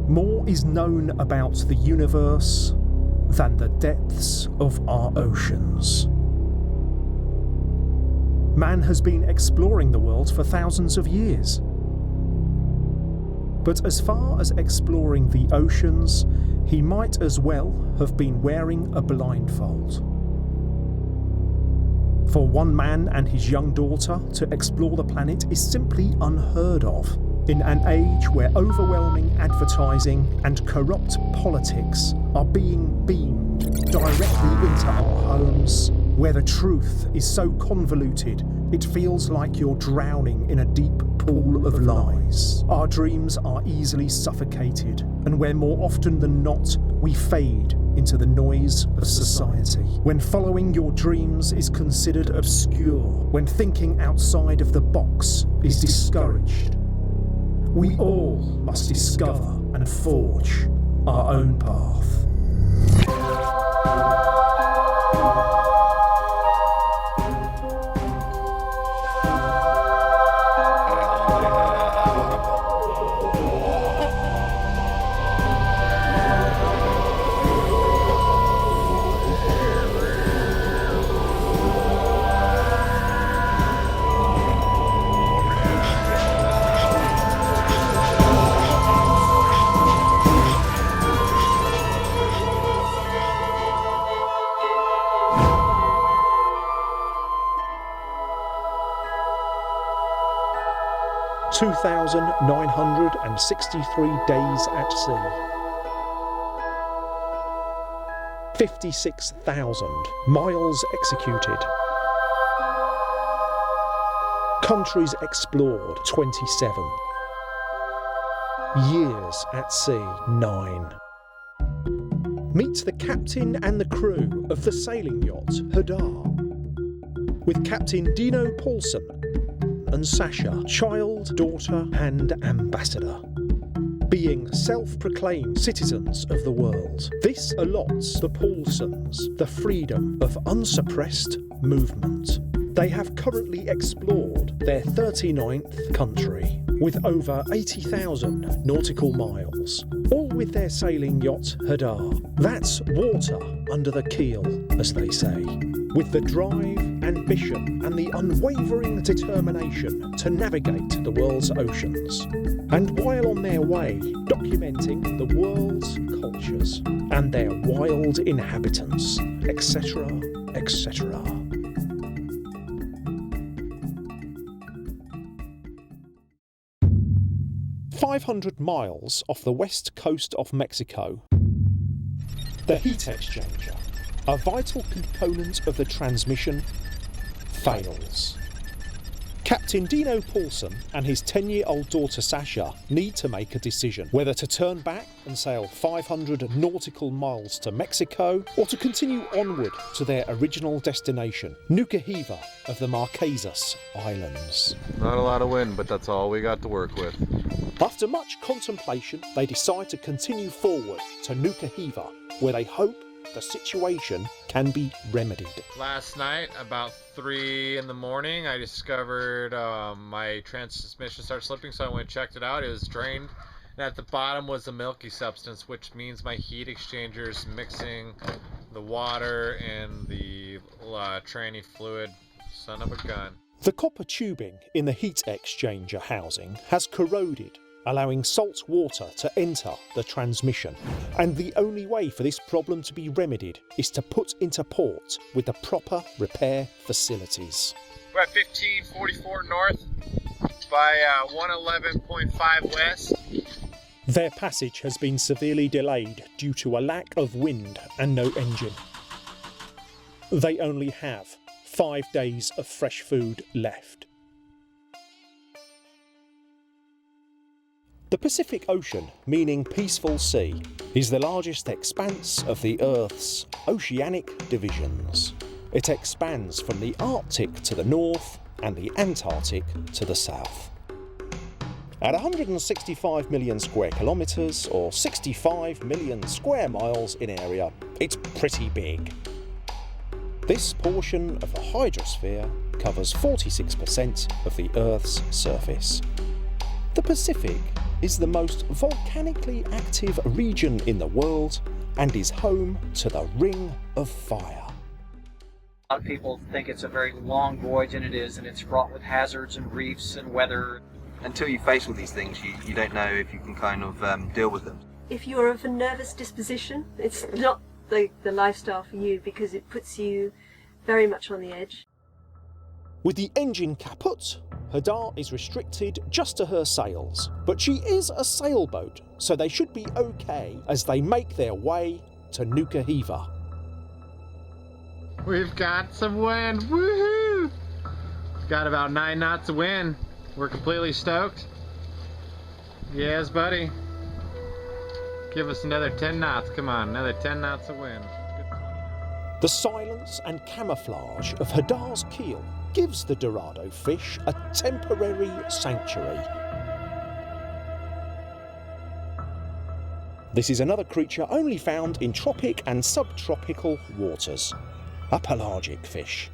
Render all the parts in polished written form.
More is known about the universe than the depths of our oceans. Man has been exploring the world for thousands of years. But as far as exploring the oceans, he might as well have been wearing a blindfold. For one man and his young daughter to explore the planet is simply unheard of. In an age where overwhelming advertising and corrupt politics are being beamed directly into our homes, where the truth is so convoluted it feels like you're drowning in a deep pool of lies. Our dreams are easily suffocated, and where more often than not we fade into the noise of society. When following your dreams is considered obscure, when thinking outside of the box is discouraged. We all must discover and forge our own path. (2,963 days at sea). 56,000 miles executed. Countries explored, 27. Years at sea, 9. Meet the captain and the crew of the sailing yacht Hadar, with Captain Dino Poulson and Sasha, child, daughter and ambassador, being self-proclaimed citizens of the world. This allots the Poulsons the freedom of unsuppressed movement. They have currently explored their 39th country, with over 80,000 nautical miles, all with their sailing yacht Hadar. That's water under the keel, as they say, with the drive, ambition and the unwavering determination to navigate the world's oceans. And while on their way, documenting the world's cultures and their wild inhabitants, etc., etc. "500 miles off the west coast of Mexico, the heat exchanger, a vital component of the transmission, fails. Captain Dino Poulson and his 10-year-old daughter Sasha need to make a decision whether to turn back and sail 500 nautical miles to Mexico or to continue onward to their original destination, Nuku of the Marquesas Islands. Not a lot of wind, but that's all we got to work with. After much contemplation, they decide to continue forward to Nuku, where they hope the situation can be remedied. Last night, about 3 in the morning, I discovered my transmission started slipping, so I went and checked it out. It was drained, and at the bottom was a milky substance, which means my heat exchanger is mixing the water and the tranny fluid. Son of a gun. The copper tubing in the heat exchanger housing has corroded, allowing salt water to enter the transmission, and the only way for this problem to be remedied is to put into port with the proper repair facilities. We're at 1544 north by 111.5 west. Their passage has been severely delayed due to a lack of wind and no engine. They only have 5 days of fresh food left. The Pacific Ocean, meaning peaceful sea, is the largest expanse of the Earth's oceanic divisions. It expands from the Arctic to the north and the Antarctic to the south. At 165 million square kilometres, or 65 million square miles in area, it's pretty big. This portion of the hydrosphere covers 46% of the Earth's surface. The Pacific is the most volcanically active region in the world and is home to the Ring of Fire. A lot of people think it's a very long voyage, and it is, and it's fraught with hazards and reefs and weather. Until you face all these things, you don't know if you can kind of deal with them. If you're of a nervous disposition, it's not the lifestyle for you, because it puts you very much on the edge. With the engine kaput, Hadar is restricted just to her sails, but she is a sailboat, so they should be okay as they make their way to Nuku Hiva. We've got some wind, woohoo! Got about 9 knots of wind. We're completely stoked. Yes, buddy. Give us another 10 knots, come on, another 10 knots of wind. The silence and camouflage of Hadar's keel gives the Dorado fish a temporary sanctuary. This is another creature only found in tropic and subtropical waters, a pelagic fish.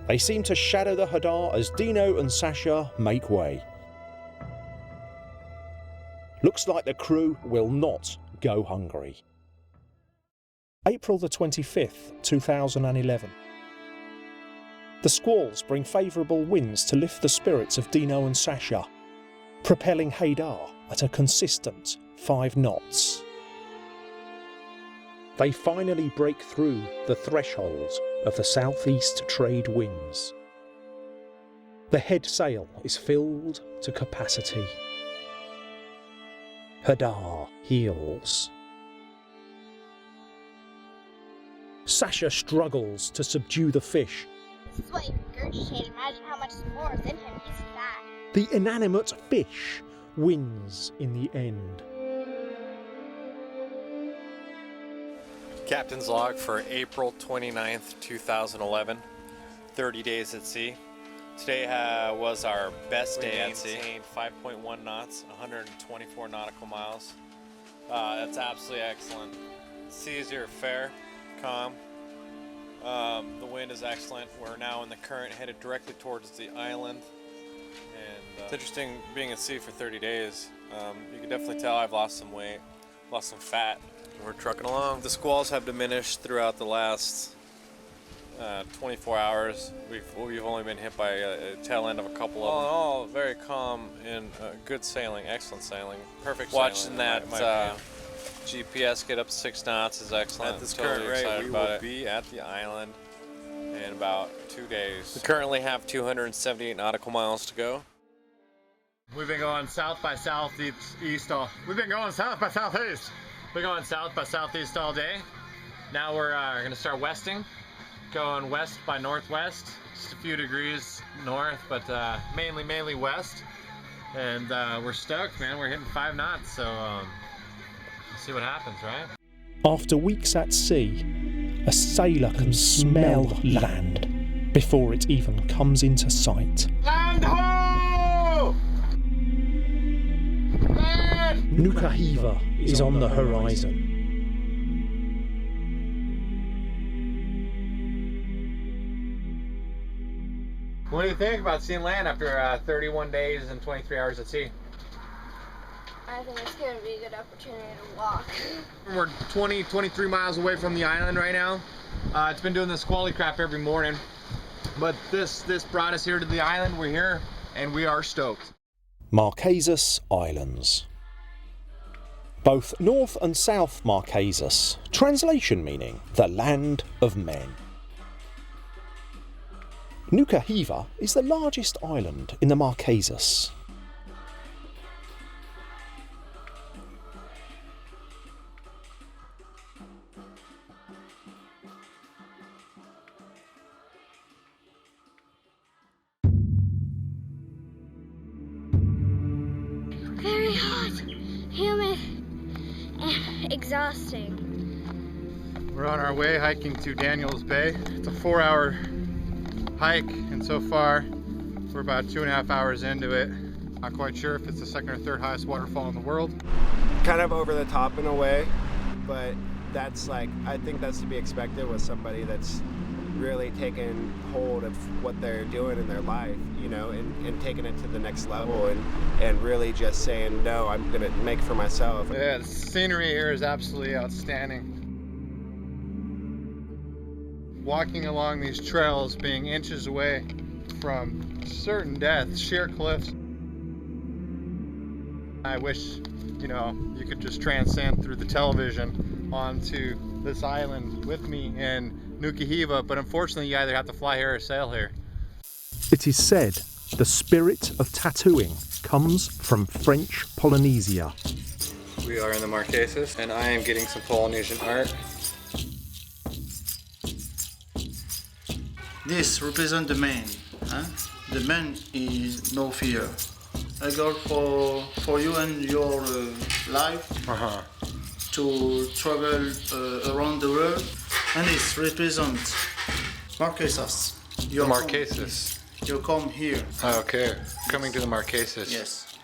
They seem to shadow the Hadar as Dino and Sasha make way. Looks like the crew will not go hungry. April the 25th, 2011. The squalls bring favourable winds to lift the spirits of Dino and Sasha, propelling Hadar at a consistent 5 knots. They finally break through the threshold of the southeast trade winds. The head sail is filled to capacity. Hadar heels. Sasha struggles to subdue the fish. This is what you regurgitate. Imagine how much more is in him. He's fat. The inanimate fish wins in the end. Captain's log for April 29th, 2011. 30 days at sea. Today was our best day at sea. 5.1 knots, 124 nautical miles. That's absolutely excellent. Seas are fair, calm. The wind is excellent. We're now in the current headed directly towards the island. And it's interesting being at sea for 30 days. You can definitely tell I've lost some weight, lost some fat. We're trucking along. The squalls have diminished throughout the last 24 hours. We've only been hit by a tail end of a couple of them. All very calm and good sailing, excellent sailing. Perfect Watching sailing. that GPS get up to 6 knots is excellent. At this Totally current rate, excited we about will it. Be at the island in about 2 days. We currently have 278 nautical miles to go. We've been going south by southeast all. We've been going south by southeast. We're going south by southeast all day. Now we're gonna start westing, going west by northwest, just a few degrees north, but mainly west. And we're stoked, man. We're hitting 5 knots, so we'll see what happens, right? After weeks at sea, a sailor can smell land before it even comes into sight. Land ho! Land! Nuku Hiva is on the horizon. What do you think about seeing land after 31 days and 23 hours at sea? I think it's going to be a good opportunity to walk. We're 23 miles away from the island right now. It's been doing this squally crap every morning, but this brought us here to the island. We're here, and we are stoked. Marquesas Islands. Both North and South Marquesas, translation meaning the land of men. Nuku Hiva is the largest island in the Marquesas. Very hot, humid, and exhausting. We're on our way hiking to Daniel's Bay. It's a 4-hour hike, and so far we're about 2.5 hours into it. Not quite sure if it's the second or third highest waterfall in the world. Kind of over the top in a way, but that's like, I think that's to be expected with somebody that's really taken hold of what they're doing in their life, you know, and taking it to the next level and really just saying, no, I'm gonna make for myself. Yeah, the scenery here is absolutely outstanding. Walking along these trails, being inches away from certain death, sheer cliffs. I wish, you know, you could just transcend through the television onto this island with me in Nuku, Hiva, but unfortunately you either have to fly here or sail here. It is said the spirit of tattooing comes from French Polynesia. We are in the Marquesas, and I am getting some Polynesian art. This represents the man. Huh? The man is no fear. A goal for you and your life to travel around the world, and it represents Marquesas. Marquesas. You come here. Okay, coming to the Marquesas. Yes.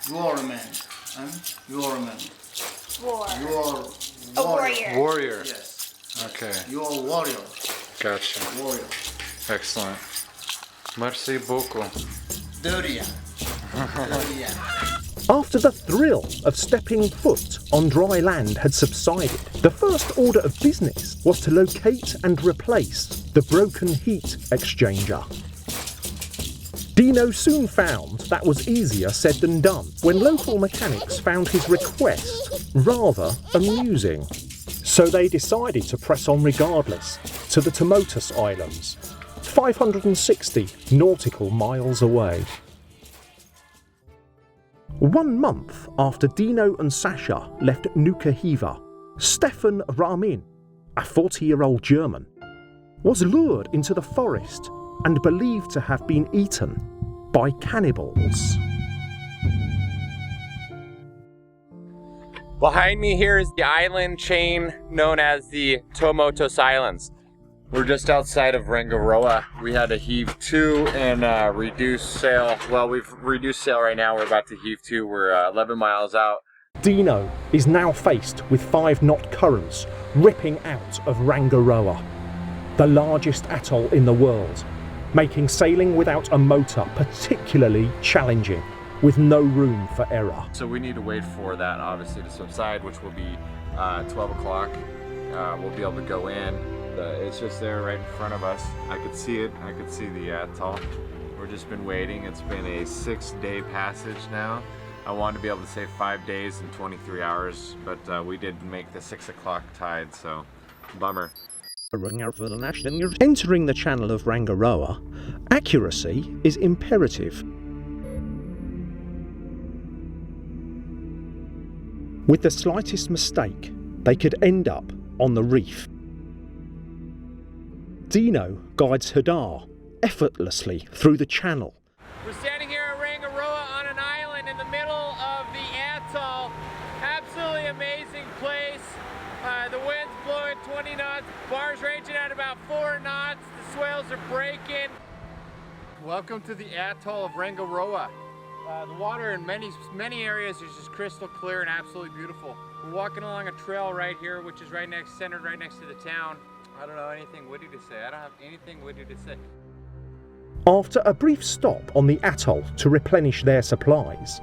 You are a man. Huh? You are a man. War. You are A warrior. Warrior. Yes. Okay. You are warrior. Gotcha. Warrior. Excellent. Merci beaucoup. Doria. Doria. After the thrill of stepping foot on dry land had subsided, the first order of business was to locate and replace the broken heat exchanger. Dino soon found that was easier said than done when local mechanics found his request rather amusing. So they decided to press on regardless to the Timor Islands, 560 nautical miles away. 1 month after Dino and Sasha left Nuku Hiva, Stefan Ramin, a 40-year-old German, was lured into the forest and believed to have been eaten by cannibals. Behind me here is the island chain known as the Timor Islands. We're just outside of Rangiroa. We had to heave to and reduce sail. Well, we've reduced sail right now. We're about to heave to. We're 11 miles out. Dino is now faced with 5-knot currents ripping out of Rangiroa, the largest atoll in the world, making sailing without a motor particularly challenging, with no room for error. So we need to wait for that obviously to subside, which will be 12 o'clock. We'll be able to go in. It's just there right in front of us. I could see it. I could see the atoll. We've just been waiting. It's been a 6-day passage now. I wanted to be able to say 5 days and 23 hours, but we did make the 6 o'clock tide, so bummer. Entering the channel of Rangiroa, accuracy is imperative. With the slightest mistake, they could end up on the reef. Dino guides Hadar effortlessly through the channel. We're standing here at Rangiroa on an island in the middle of the atoll. Absolutely amazing place. The wind's blowing 20 knots, bars ranging at about 4 knots. The swells are breaking. Welcome to the atoll of Rangiroa. The water in many areas is just crystal clear and absolutely beautiful. We're walking along a trail right here, which is centered right next to the town. I don't know anything witty to say. I don't have anything witty to say. After a brief stop on the atoll to replenish their supplies,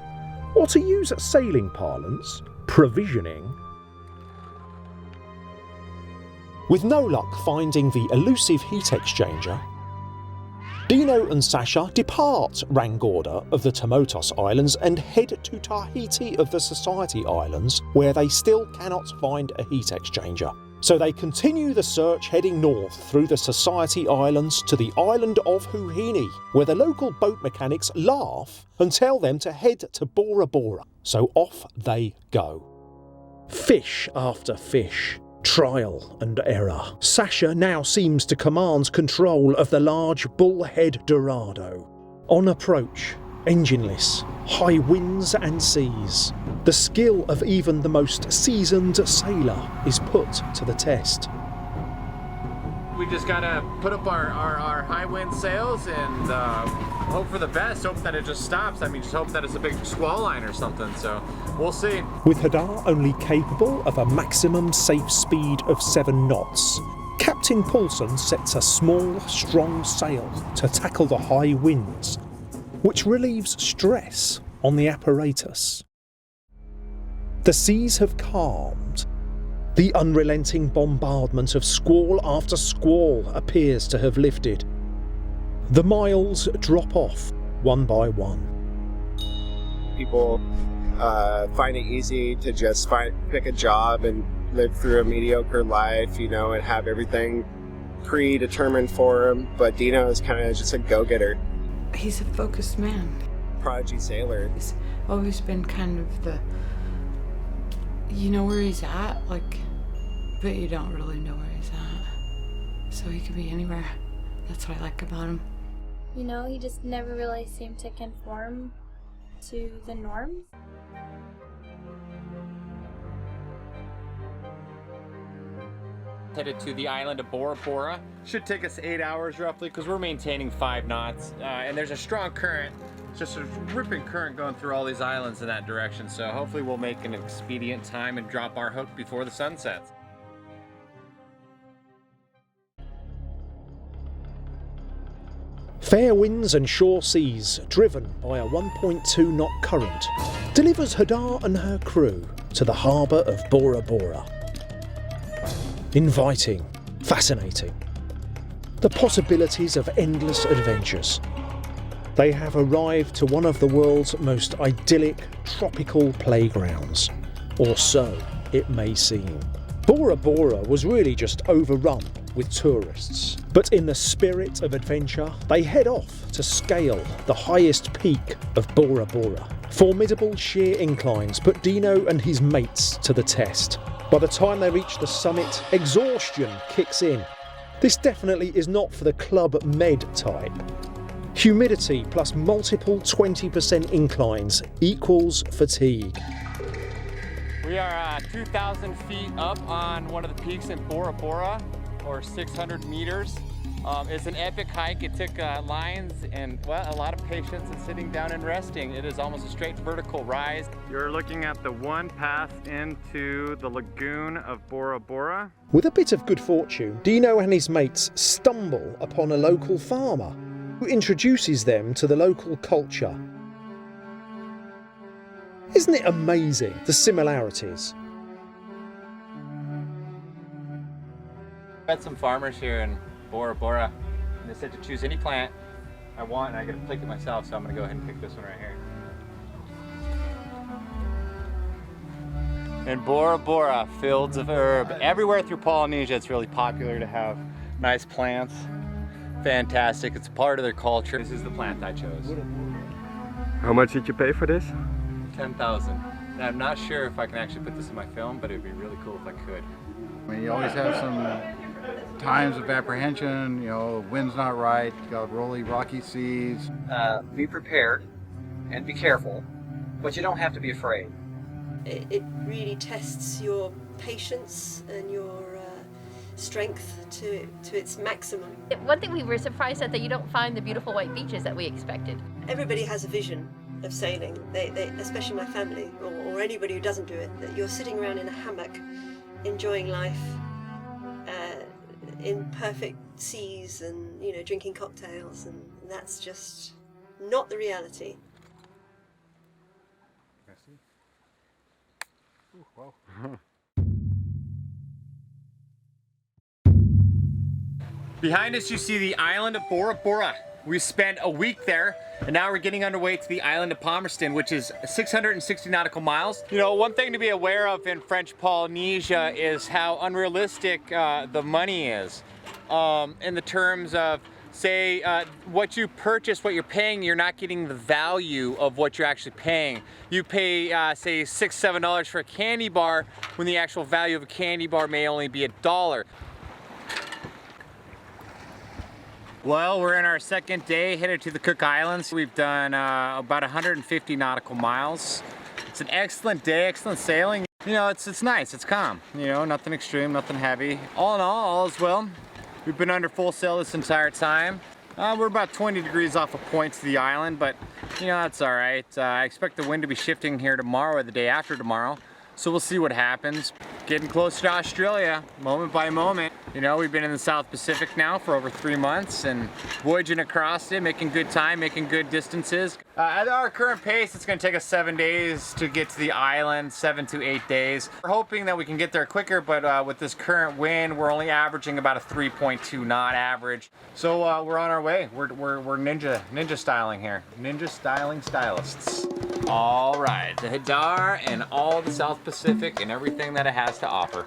or to use sailing parlance, provisioning, with no luck finding the elusive heat exchanger, Dino and Sasha depart Rangiroa of the Timor Islands and head to Tahiti of the Society Islands, where they still cannot find a heat exchanger. So they continue the search heading north through the Society Islands to the island of Huhini, where the local boat mechanics laugh and tell them to head to Bora Bora. So off they go. Fish after fish, trial and error. Sasha now seems to command control of the large bullhead Dorado. On approach, engineless, high winds and seas, the skill of even the most seasoned sailor is put to the test. We just gotta put up our high wind sails and hope for the best, hope that it just stops. I mean, just hope that it's a big squall line or something, so we'll see. With Hadar only capable of a maximum safe speed of 7 knots, Captain Poulson sets a small, strong sail to tackle the high winds, which relieves stress on the apparatus. The seas have calmed. The unrelenting bombardment of squall after squall appears to have lifted. The miles drop off one by one. People find it easy to just pick a job and live through a mediocre life, you know, and have everything predetermined for them. But Dino is kind of just a go-getter. He's a focused man. Prodigy sailor. He's always been kind of the, you know where he's at, like, but you don't really know where he's at. So he could be anywhere. That's what I like about him. You know, he just never really seemed to conform to the norms. Headed to the island of Bora Bora. Should take us 8 hours roughly because we're maintaining 5 knots and there's a strong current. It's just a ripping current going through all these islands in that direction, so hopefully we'll make an expedient time and drop our hook before the sun sets. Fair winds and shore seas, driven by a 1.2 knot current, delivers Hadar and her crew to the harbour of Bora Bora. Inviting, fascinating. The possibilities of endless adventures. They have arrived to one of the world's most idyllic tropical playgrounds, or so it may seem. Bora Bora was really just overrun with tourists, but in the spirit of adventure, they head off to scale the highest peak of Bora Bora. Formidable sheer inclines put Dino and his mates to the test. By the time they reach the summit, exhaustion kicks in. This definitely is not for the Club Med type. Humidity plus multiple 20% inclines equals fatigue. We are 2,000 feet up on one of the peaks in Bora Bora, or 600 meters. It's an epic hike. It took lines and, well, a lot of patience and sitting down and resting. It is almost a straight vertical rise. You're looking at the one path into the lagoon of Bora Bora. With a bit of good fortune, Dino and his mates stumble upon a local farmer who introduces them to the local culture. Isn't it amazing, the similarities? I met some farmers here in Bora Bora, and they said to choose any plant I want, and I get to pick it myself, so I'm going to go ahead and pick this one right here. In Bora Bora, fields of herb. Everywhere through Polynesia, it's really popular to have nice plants. Fantastic, it's part of their culture. This is the plant I chose. How much did you pay for this? 10,000. And I'm not sure if I can actually put this in my film, but it'd be really cool if I could. I mean, you always have some times of apprehension, you know, wind's not right, you got rolly, rocky seas. Be prepared and be careful, but you don't have to be afraid. It really tests your patience and your strength to its maximum. One thing we were surprised at, that you don't find the beautiful white beaches that we expected. Everybody has a vision of sailing, they especially my family or anybody who doesn't do it, that you're sitting around in a hammock enjoying life in perfect seas and, you know, drinking cocktails, and that's just not the reality. Ooh, wow. Behind us you see the island of Bora Bora. We spent a week there, and now we're getting underway to the island of Palmerston, which is 660 nautical miles. You know, one thing to be aware of in French Polynesia is how unrealistic the money is. In the terms of, say, what you purchase, what you're paying, you're not getting the value of what you're actually paying. You pay, say, $6, $7 for a candy bar, when the actual value of a candy bar may only be $1. Well, we're in our second day, headed to the Cook Islands. We've done about 150 nautical miles. It's an excellent day, excellent sailing. You know, it's nice, it's calm. You know, nothing extreme, nothing heavy. All in all is well. We've been under full sail this entire time. We're about 20 degrees off a point to the island, but you know, that's all right. I expect the wind to be shifting here tomorrow or the day after tomorrow, so we'll see what happens. Getting closer to Australia, moment by moment. You know, we've been in the South Pacific now for over 3 months and voyaging across it, making good time, making good distances. At our current pace, it's going to take us 7 days to get to the island, 7 to 8 days. We're hoping that we can get there quicker, but with this current wind, we're only averaging about a 3.2 knot average. So we're on our way. We're ninja styling here. Ninja styling stylists. All right, the Hadar and all the South Pacific and everything that it has to offer.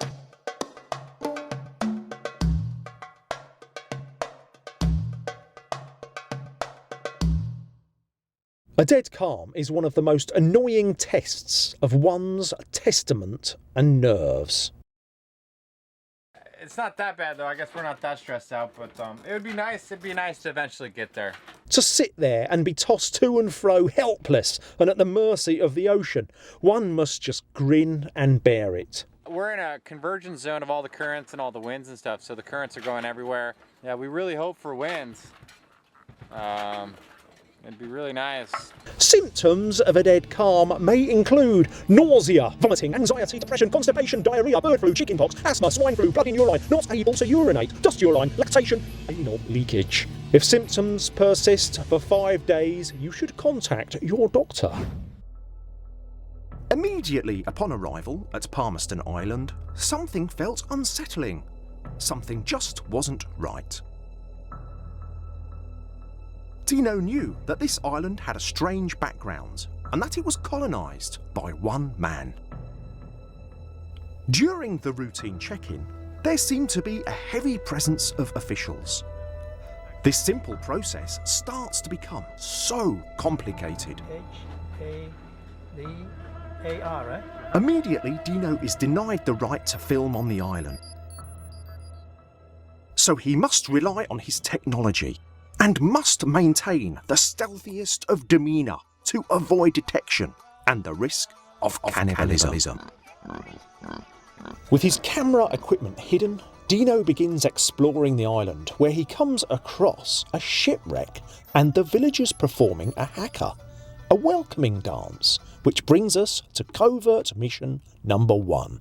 A dead calm is one of the most annoying tests of one's testament and nerves. It's not that bad though. I guess we're not that stressed out, but it would be nice. It'd be nice to eventually get there. To sit there and be tossed to and fro, helpless and at the mercy of the ocean, one must just grin and bear it. We're in a convergence zone of all the currents and all the winds and stuff, so the currents are going everywhere. Yeah, we really hope for winds. It'd be really nice. Symptoms of a dead calm may include nausea, vomiting, anxiety, depression, constipation, diarrhea, bird flu, chickenpox, asthma, swine flu, blood in urine, not able to urinate, dust urine, lactation, anal leakage. If symptoms persist for 5 days, you should contact your doctor. Immediately upon arrival at Palmerston Island, something felt unsettling. Something just wasn't right. Dino knew that this island had a strange background and that it was colonised by one man. During the routine check-in, there seemed to be a heavy presence of officials. This simple process starts to become so complicated. H-A-D-A-R, right? Immediately, Dino is denied the right to film on the island. So he must rely on his technology and must maintain the stealthiest of demeanour to avoid detection and the risk of cannibalism. With his camera equipment hidden, Dino begins exploring the island, where he comes across a shipwreck and the villagers performing a haka, a welcoming dance, which brings us to covert mission number 1.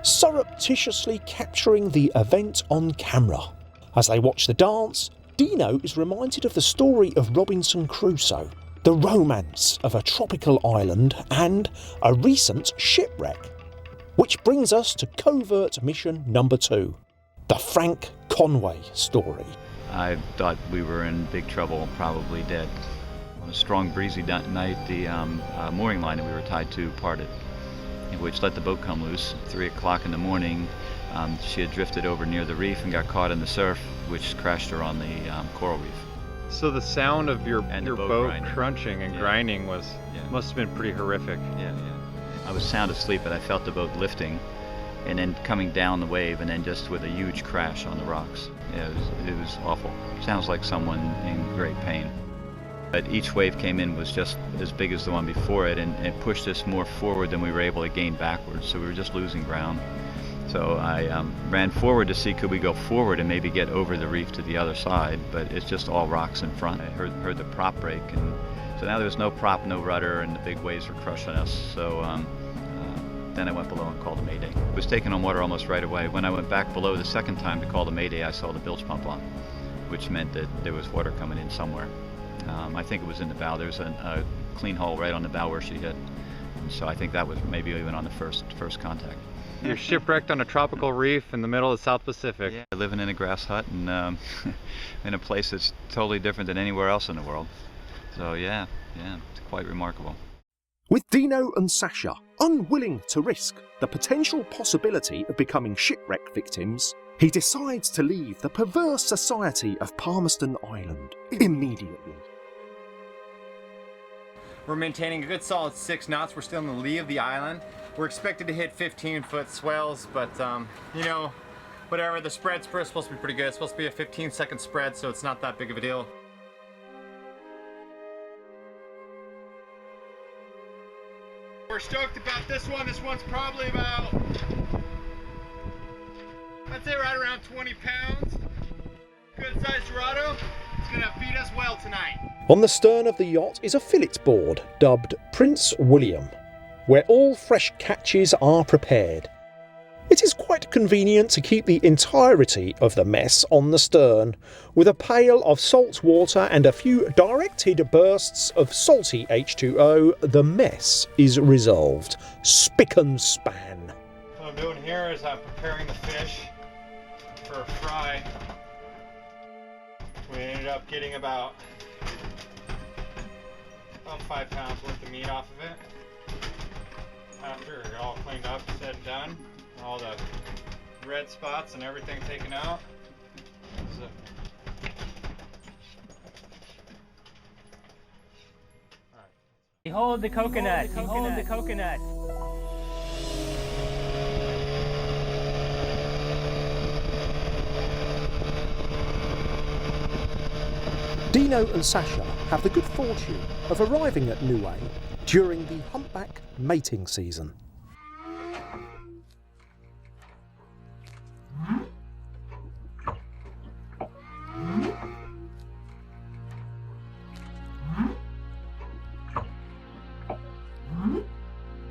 Surreptitiously capturing the event on camera. As they watch the dance, Dino is reminded of the story of Robinson Crusoe, the romance of a tropical island and a recent shipwreck. Which brings us to covert mission number 2, the Frank Conway story. I thought we were in big trouble, probably dead. On a strong breezy night, the mooring line that we were tied to parted, which let the boat come loose. At 3 o'clock in the morning, she had drifted over near the reef and got caught in the surf, which crashed her on the coral reef. So the sound of your boat grinding. crunching and grinding must have been pretty horrific. Yeah. I was sound asleep, but I felt the boat lifting and then coming down the wave and then just with a huge crash on the rocks. Yeah, it was awful. Sounds like someone in great pain. But each wave came in was just as big as the one before it, and it pushed us more forward than we were able to gain backwards, so we were just losing ground. So I ran forward to see could we go forward and maybe get over the reef to the other side, but it's just all rocks in front. I heard the prop break, and so now there was no prop, no rudder, and the big waves were crushing us. So then I went below and called a mayday. It was taking on water almost right away. When I went back below the second time to call the mayday, I saw the bilge pump on, which meant that there was water coming in somewhere. I think it was in the bow. There's a clean hole right on the bow where she hit. And so I think that was maybe even on the first contact. You're shipwrecked on a tropical reef in the middle of the South Pacific. Yeah, living in a grass hut and in a place that's totally different than anywhere else in the world. So yeah, it's quite remarkable. With Dino and Sasha unwilling to risk the potential possibility of becoming shipwreck victims, he decides to leave the perverse society of Palmerston Island immediately. We're maintaining a good solid 6 knots. We're still in the lee of the island. We're expected to hit 15-foot swells, but you know, whatever, the spread's supposed to be pretty good. It's supposed to be a 15-second spread, so it's not that big of a deal. We're stoked about this one. This one's probably about, I'd say right around 20 pounds. Good sized Dorado. It's gonna feed us well tonight. On the stern of the yacht is a fillet board dubbed Prince William, where all fresh catches are prepared. It is quite convenient to keep the entirety of the mess on the stern, with a pail of salt water and a few directed bursts of salty H2O. The mess is resolved, spick and span. What I'm doing here is I'm preparing the fish for a fry. We ended up getting about 5 pounds worth of meat off of it. After it all cleaned up, said and done, all the red spots and everything taken out. So, behold the coconut, behold the coconut. Dino and Sasha have the good fortune of arriving at Niue during the humpback mating season.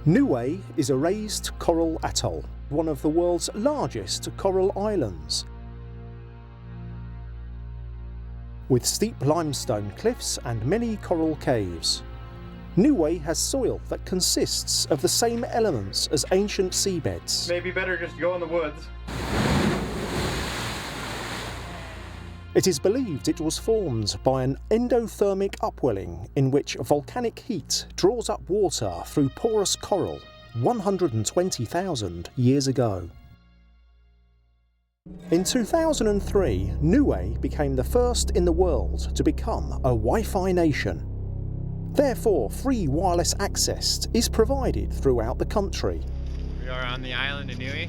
Niue is a raised coral atoll, one of the world's largest coral islands. With steep limestone cliffs and many coral caves. Niue has soil that consists of the same elements as ancient seabeds. maybe better just go in the woods. It is believed it was formed by an endothermic upwelling in which volcanic heat draws up water through porous coral 120,000 years ago. In 2003, Niue became the first in the world to become a Wi-Fi nation. Therefore, free wireless access is provided throughout the country. We are on the island of Niue,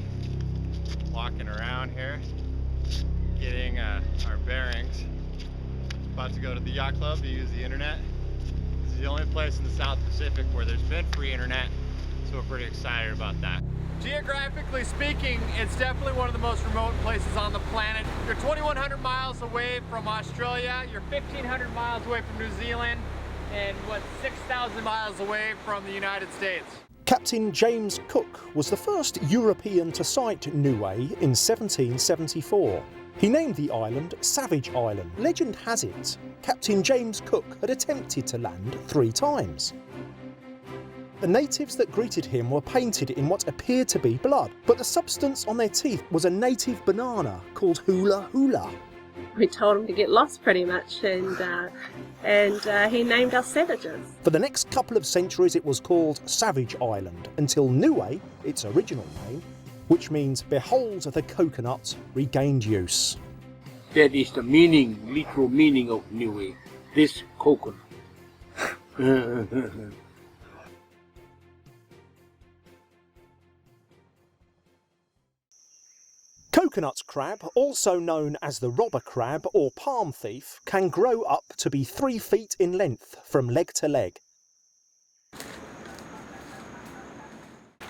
walking around here, getting our bearings. About to go to the yacht club to use the internet. This is the only place in the South Pacific where there's been free internet, so we're pretty excited about that. Geographically speaking, it's definitely one of the most remote places on the planet. You're 2,100 miles away from Australia, you're 1,500 miles away from New Zealand, and 6,000 miles away from the United States. Captain James Cook was the first European to sight Niue in 1774. He named the island Savage Island. Legend has it, Captain James Cook had attempted to land 3 times. The natives that greeted him were painted in what appeared to be blood, but the substance on their teeth was a native banana called hula hula. We told him to get lost pretty much, and he named us savages. For the next couple of centuries it was called Savage Island, until Niue, its original name, which means behold the coconut, regained use. That is the meaning, literal meaning of Niue, this coconut. Coconut crab, also known as the robber crab or palm thief, can grow up to be 3 feet in length from leg to leg.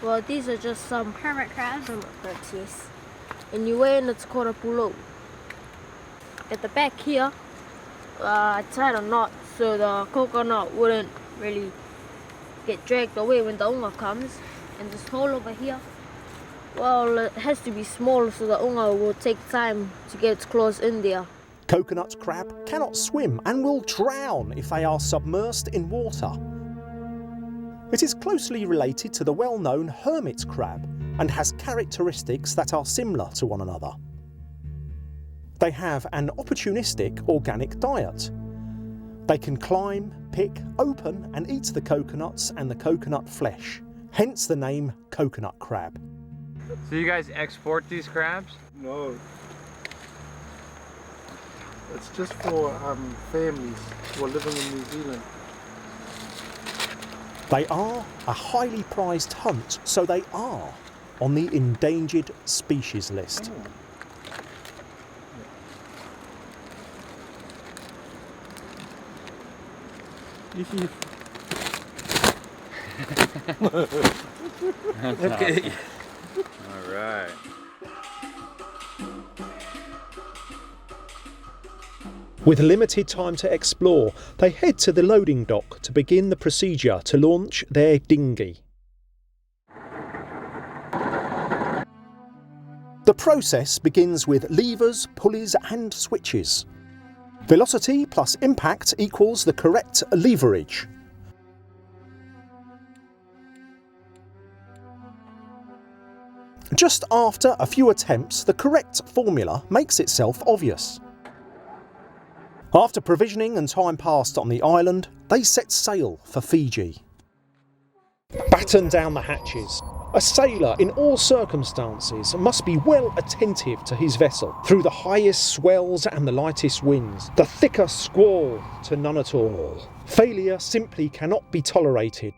Well, these are just some hermit crabs. Yes. In Niue, it's called a pulo. At the back here, I tied a knot so the coconut wouldn't really get dragged away when the unga comes. And this hole over here, well, it has to be small so the unga will take time to get its claws in there. Coconut crab cannot swim and will drown if they are submersed in water. It is closely related to the well-known hermit crab and has characteristics that are similar to one another. They have an opportunistic organic diet. They can climb, pick, open and eat the coconuts and the coconut flesh. hence the name coconut crab. So you guys export these crabs? No. It's just for families who are living in New Zealand. They are a highly prized hunt, so they are on the endangered species list. Okay. All right. With limited time to explore, they head to the loading dock to begin the procedure to launch their dinghy. The process begins with levers, pulleys and switches. Velocity plus impact equals the correct leverage. Just after a few attempts, the correct formula makes itself obvious. After provisioning and time passed on the island, they set sail for Fiji. Batten down the hatches. A sailor in all circumstances must be well attentive to his vessel, through the highest swells and the lightest winds, the thicker squall to none at all. Failure simply cannot be tolerated.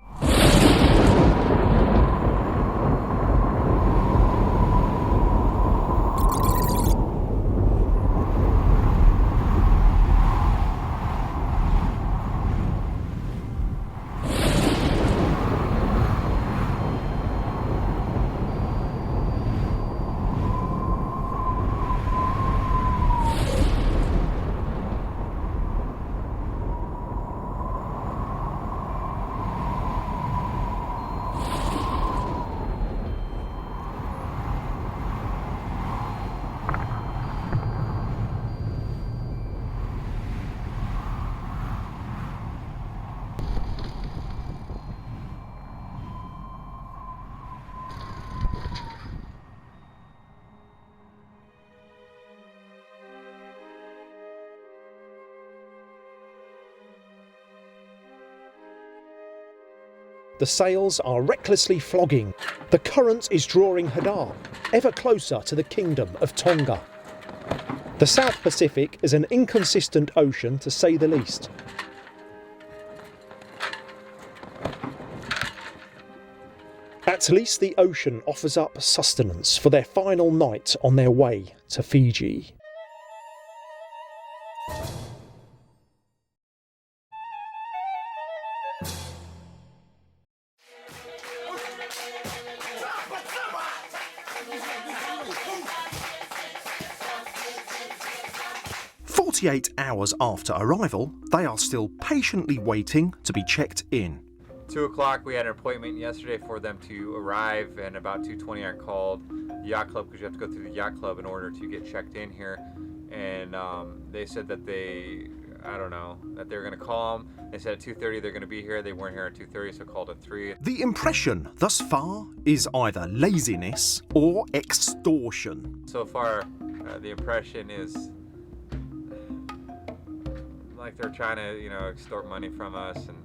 The sails are recklessly flogging. The current is drawing Hadar ever closer to the kingdom of Tonga. The South Pacific is an inconsistent ocean, to say the least. At least the ocean offers up sustenance for their final night on their way to Fiji. Hours after arrival, they are still patiently waiting to be checked in. 2 o'clock, we had an appointment yesterday for them to arrive, and about 2:20 I called the yacht club, because you have to go through the yacht club in order to get checked in here. And they said that I don't know, that they were going to call them. They said at 2:30 they're going to be here. They weren't here at 2:30, so I called at 3. The impression thus far is either laziness or extortion. So far, the impression is like they're trying to, extort money from us, and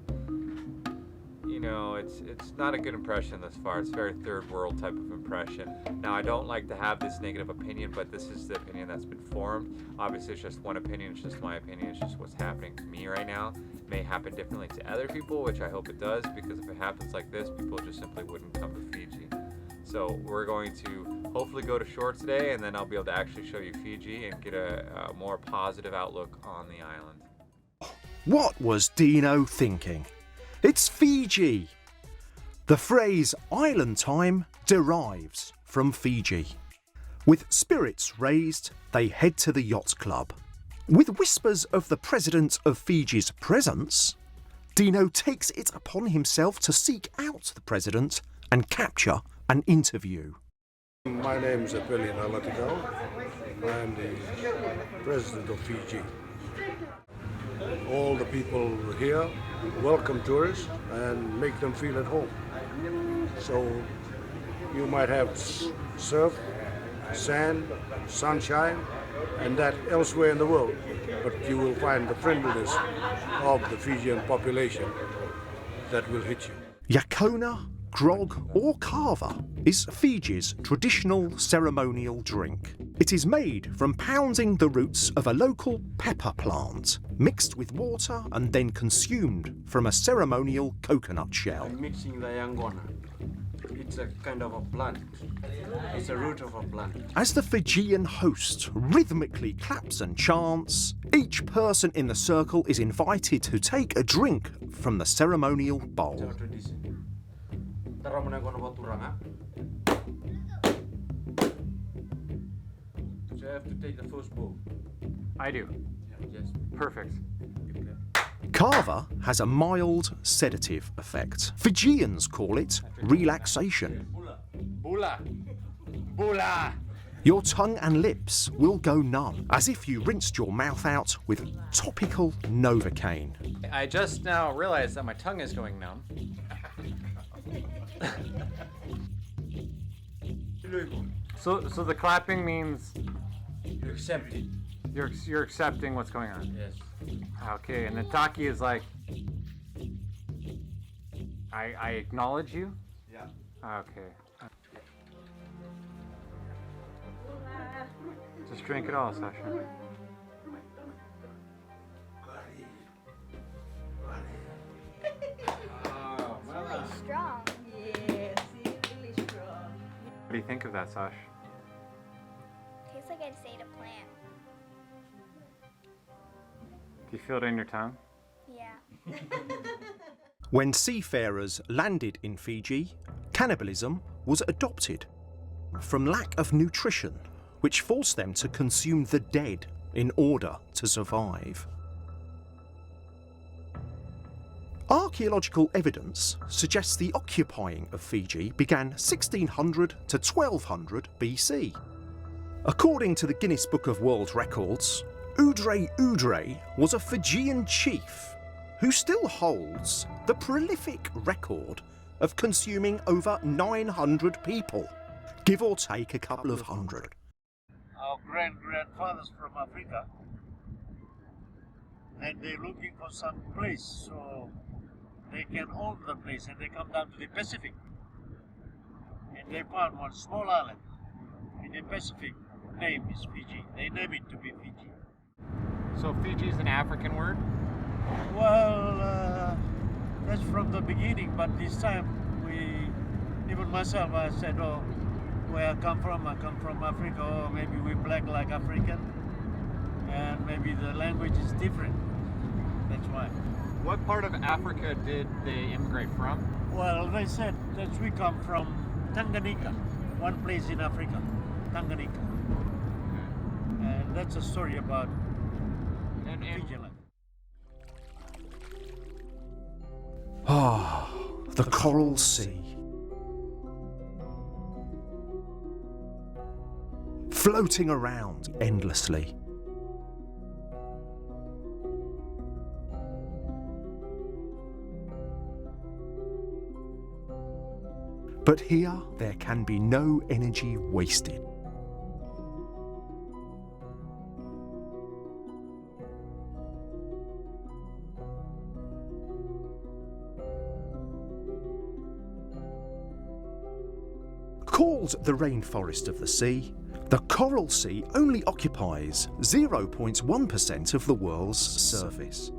it's not a good impression thus far. It's a very third world type of impression. Now, I don't like to have this negative opinion, but this is the opinion that's been formed. Obviously, it's just one opinion. It's just my opinion. It's just what's happening to me right now. It may happen differently to other people, which I hope it does, because if it happens like this, people just simply wouldn't come to Fiji. So we're going to hopefully go to shore today, and then I'll be able to actually show you Fiji and get a more positive outlook on the island. What was Dino thinking? It's Fiji! The phrase island time derives from Fiji. With spirits raised, they head to the yacht club. With whispers of the president of Fiji's presence, Dino takes it upon himself to seek out the president and capture an interview. My name is Napoleon. I am the president of Fiji. All the people here welcome tourists and make them feel at home. So you might have surf, sand, sunshine, and that elsewhere in the world, but you will find the friendliness of the Fijian population that will hit you. Yakona grog or kava is Fiji's traditional ceremonial drink. It is made from pounding the roots of a local pepper plant, mixed with water and then consumed from a ceremonial coconut shell. I'm mixing the yangona. It's a kind of a plant. It's a root of a plant. As the Fijian host rhythmically claps and chants, each person in the circle is invited to take a drink from the ceremonial bowl. So I have to take the first bowl. I do. Yes. Perfect. Kava has a mild sedative effect. Fijians call it relaxation. Bula. Bula. Your tongue and lips will go numb, as if you rinsed your mouth out with topical Novocaine. I just now realized that my tongue is going numb. So the clapping means You accept it. you're accepting what's going on. Yes. Okay, and the taki is like I acknowledge you. Yeah. Okay. Just drink it all, Sasha. Strong. Yes, he's really strong. What do you think of that, Sash? Tastes like I'd say to plant. Do you feel it in your tongue? Yeah. When seafarers landed in Fiji, cannibalism was adopted from lack of nutrition, which forced them to consume the dead in order to survive. Archaeological evidence suggests the occupying of Fiji began 1600 to 1200 BC. According to the Guinness Book of World Records, Udre Udre was a Fijian chief who still holds the prolific record of consuming over 900 people, give or take a couple of hundred. Our grandfathers from Africa, and they're looking for some place so they can own the place, and they come down to the Pacific, and they found one small island in the Pacific. Name is Fiji. They name it to be Fiji. So Fiji is an African word? Well, that's from the beginning, but this time even myself, I said, oh, where I come from Africa, or maybe we're black like African, and maybe the language is different. That's why. What part of Africa did they immigrate from? Well, they said that we come from Tanganyika, one place in Africa, Tanganyika. And that's a story about Fijian. Ah, the Coral Sea. Floating around endlessly. But here, there can be no energy wasted. Called the rainforest of the sea, the Coral Sea only occupies 0.1% of the world's surface.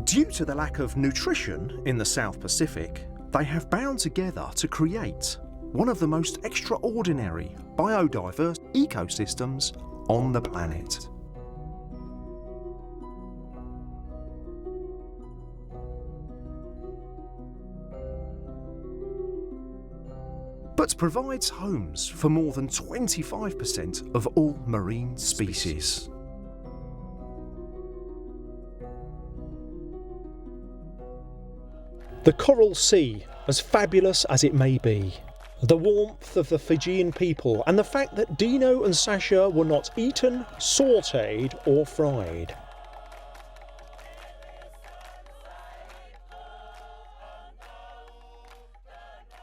Due to the lack of nutrition in the South Pacific, they have bound together to create one of the most extraordinary biodiverse ecosystems on the planet. But provides homes for more than 25% of all marine species. The Coral Sea, as fabulous as it may be, the warmth of the Fijian people, and the fact that Dino and Sasha were not eaten, sautéed or fried.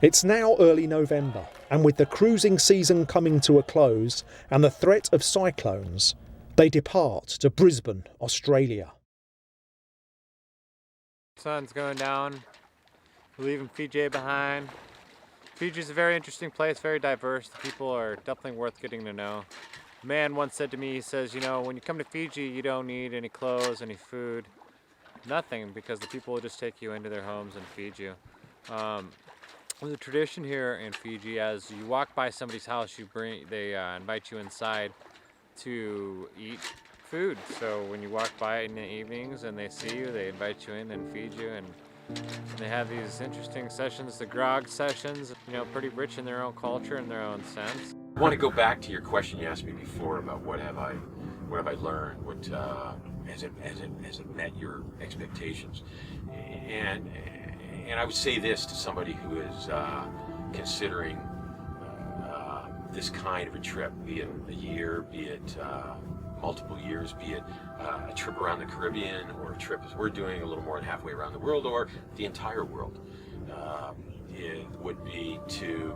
It's now early November, and with the cruising season coming to a close and the threat of cyclones, they depart to Brisbane, Australia. Sun's going down. We're leaving Fiji behind. Fiji's a very interesting place, very diverse. The people are definitely worth getting to know. A man once said to me, he says, you know, when you come to Fiji, you don't need any clothes, any food, nothing, because the people will just take you into their homes and feed you. There's a tradition here in Fiji, as you walk by somebody's house, they invite you inside to eat food. So when you walk by in the evenings and they see you, they invite you in and feed you, and they have these interesting sessions, the grog sessions, you know, pretty rich in their own culture and their own sense. I want to go back to your question you asked me before about what have I learned, what has it met your expectations, and I would say this to somebody who is considering this kind of a trip, be it a year, be it multiple years, be it a trip around the Caribbean, or a trip as we're doing a little more than halfway around the world, or the entire world. It would be to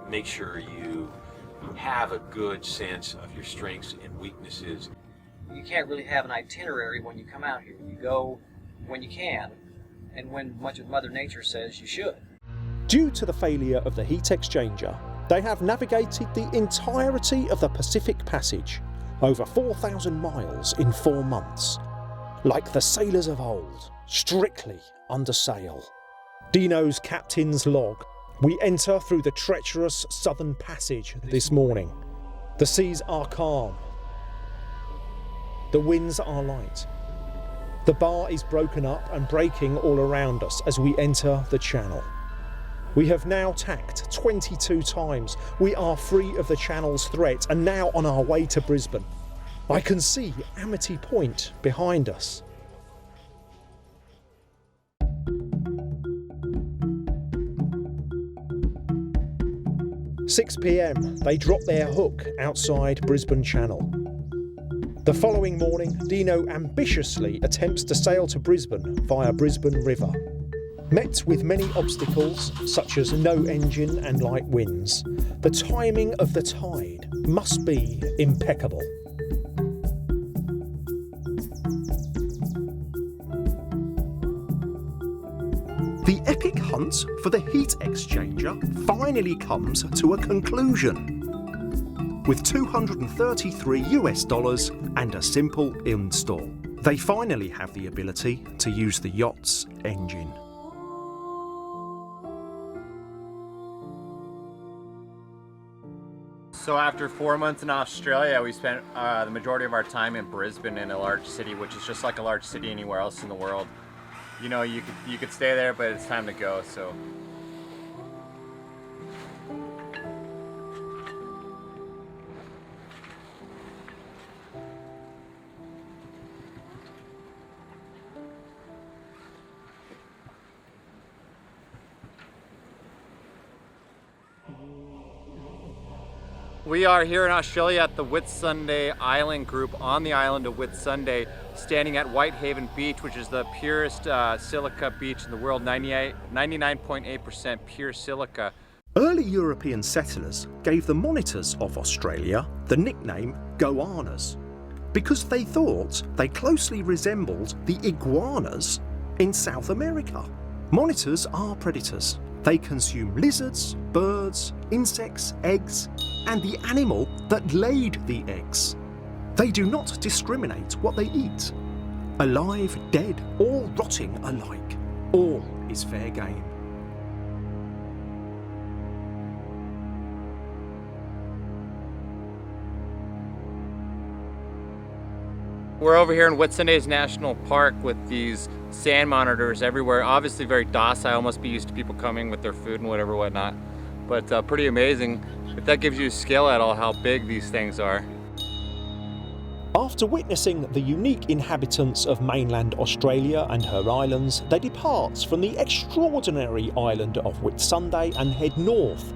make sure you have a good sense of your strengths and weaknesses. You can't really have an itinerary when you come out here. You go when you can, and when much of Mother Nature says you should. Due to the failure of the heat exchanger, they have navigated the entirety of the Pacific Passage, over 4,000 miles in 4 months. Like the sailors of old, strictly under sail. Dino's captain's log. We enter through the treacherous southern passage this morning. The seas are calm. The winds are light. The bar is broken up and breaking all around us as we enter the channel. We have now tacked 22 times. We are free of the channel's threat and now on our way to Brisbane. I can see Amity Point behind us. "6 p.m, they drop their hook outside Brisbane Channel. The following morning, Dino ambitiously attempts to sail to Brisbane via Brisbane River. Met with many obstacles, such as no engine and light winds, the timing of the tide must be impeccable. The epic hunt for the heat exchanger finally comes to a conclusion. With $233 and a simple install, they finally have the ability to use the yacht's engine. So after 4 months in Australia, we spent the majority of our time in Brisbane, in a large city, which is just like a large city anywhere else in the world. You know, you could stay there, but it's time to go, so. We are here in Australia at the Whitsunday Island group on the island of Whitsunday, standing at Whitehaven Beach, which is the purest silica beach in the world, 99.8% pure silica. Early European settlers gave the monitors of Australia the nickname goannas because they thought they closely resembled the iguanas in South America. Monitors are predators. They consume lizards, birds, insects, eggs, and the animal that laid the eggs. They do not discriminate what they eat. Alive, dead, or rotting alike. All is fair game. We're over here in Whitsunday's National Park with these sand monitors everywhere. Obviously very docile, must be used to people coming with their food and whatnot. But pretty amazing, if that gives you a scale at all how big these things are. After witnessing the unique inhabitants of mainland Australia and her islands, they depart from the extraordinary island of Whitsunday and head north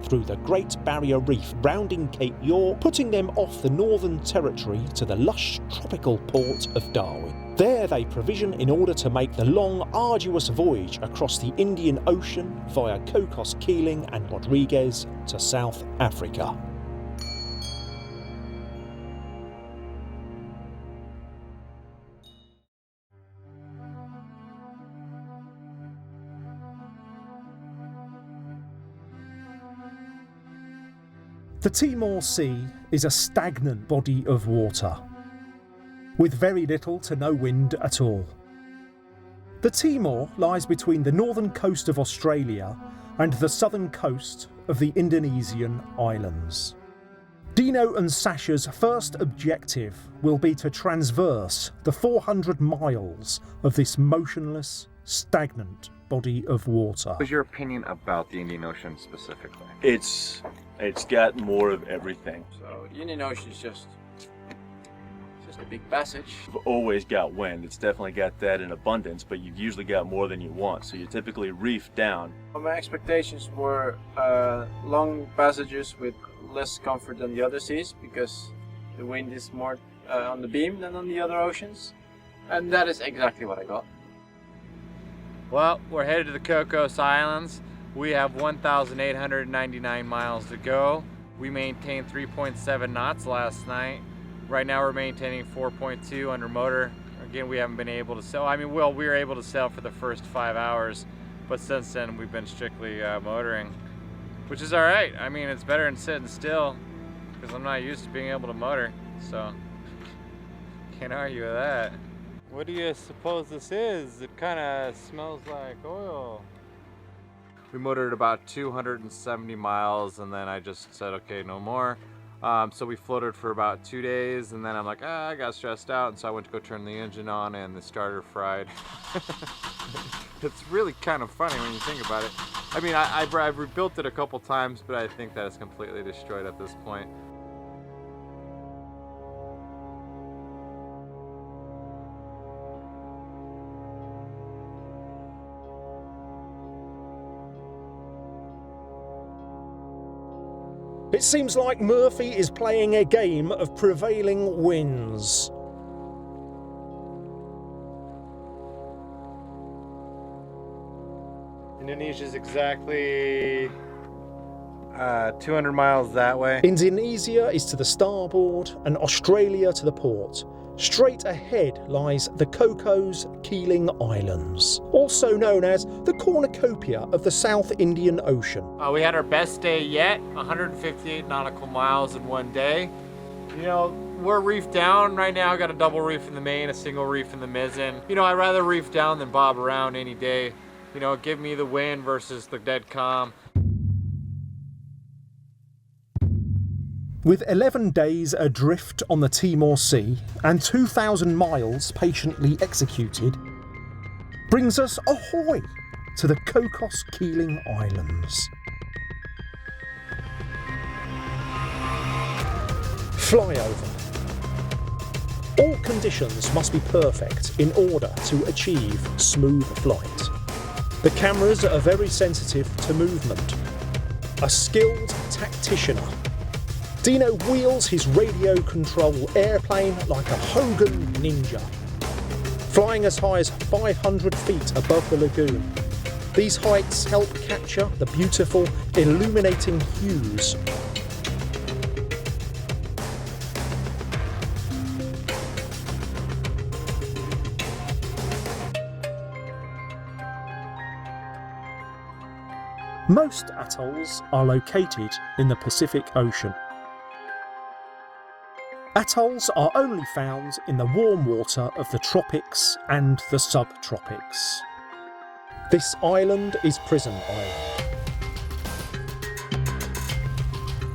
through the Great Barrier Reef, rounding Cape York, putting them off the Northern Territory to the lush tropical port of Darwin. There they provision in order to make the long, arduous voyage across the Indian Ocean via Cocos Keeling and Rodriguez to South Africa. The Timor Sea is a stagnant body of water, with very little to no wind at all. The Timor lies between the northern coast of Australia and the southern coast of the Indonesian islands. Dino and Sasha's first objective will be to transverse the 400 miles of this motionless, stagnant body of water. What was your opinion about the Indian Ocean specifically? It's got more of everything. So the Indian Ocean is just a big passage. You've always got wind. It's definitely got that in abundance, but you've usually got more than you want. So you typically reef down. My expectations were long passages with less comfort than the other seas because the wind is more on the beam than on the other oceans. And that is exactly what I got. Well, we're headed to the Cocos Islands. We have 1,899 miles to go. We maintained 3.7 knots last night. Right now we're maintaining 4.2 under motor. Again, we haven't been able to sail. We were able to sail for the first 5 hours, but since then we've been strictly motoring, which is all right. I mean, it's better than sitting still because I'm not used to being able to motor, so can't argue with that. What do you suppose this is? It kind of smells like oil. We motored about 270 miles and then I just said, okay, no more. So we floated for about 2 days and then I'm like, I got stressed out, and so I went to go turn the engine on and the starter fried. It's really kind of funny when you think about it. I mean, I've rebuilt it a couple times, but I think that it's completely destroyed at this point. It seems like Murphy is playing a game of prevailing winds. Indonesia's exactly 200 miles that way. Indonesia is to the starboard and Australia to the port. Straight ahead lies the Cocos Keeling Islands, also known as the cornucopia of the South Indian Ocean. We had our best day yet, 158 nautical miles in one day. You know, we're reefed down right now. I got a double reef in the main, a single reef in the mizzen. You know, I'd rather reef down than bob around any day. You know, give me the wind versus the dead calm. With 11 days adrift on the Timor Sea and 2,000 miles patiently executed, brings us ahoy to the Cocos Keeling Islands. Flyover. All conditions must be perfect in order to achieve smooth flight. The cameras are very sensitive to movement. A skilled tactician. Dino wheels his radio control airplane like a Hogan ninja, flying as high as 500 feet above the lagoon. These heights help capture the beautiful, illuminating hues. Most atolls are located in the Pacific Ocean. Atolls are only found in the warm water of the tropics and the subtropics. This island is Prison Island.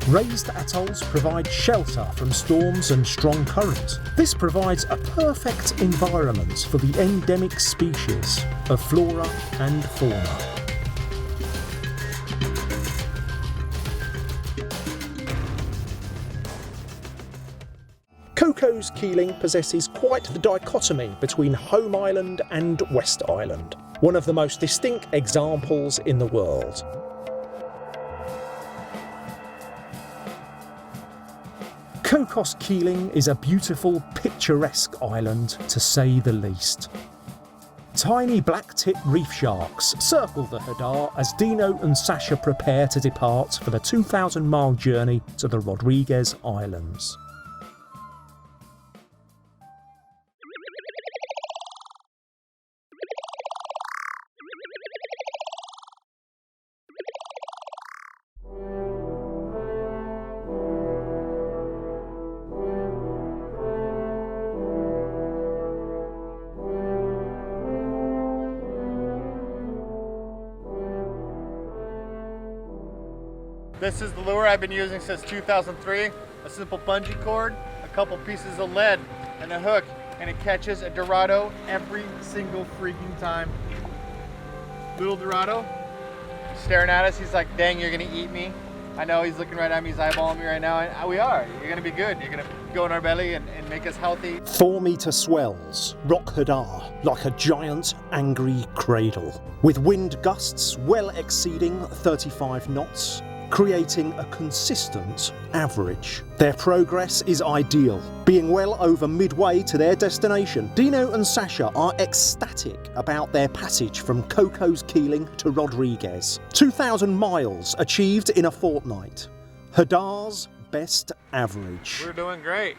Raised atolls provide shelter from storms and strong currents. This provides a perfect environment for the endemic species of flora and fauna. Cocos Keeling possesses quite the dichotomy between Home Island and West Island, one of the most distinct examples in the world. Cocos Keeling is a beautiful, picturesque island, to say the least. Tiny black-tip reef sharks circle the Hadar as Dino and Sasha prepare to depart for the 2,000-mile journey to the Rodriguez Islands. This is the lure I've been using since 2003. A simple bungee cord, a couple pieces of lead, and a hook, and it catches a Dorado every single freaking time. Little Dorado, staring at us. He's like, dang, you're gonna eat me. I know he's looking right at me, he's eyeballing me right now, and we are. You're gonna be good. You're gonna go in our belly and make us healthy. 4-metre swells rock Hadar like a giant, angry cradle, with wind gusts well exceeding 35 knots, creating a consistent average. Their progress is ideal, being well over midway to their destination. Dino and Sasha are ecstatic about their passage from Cocos Keeling to Rodriguez. 2,000 miles achieved in a fortnight. Hadar's best average. We're doing great.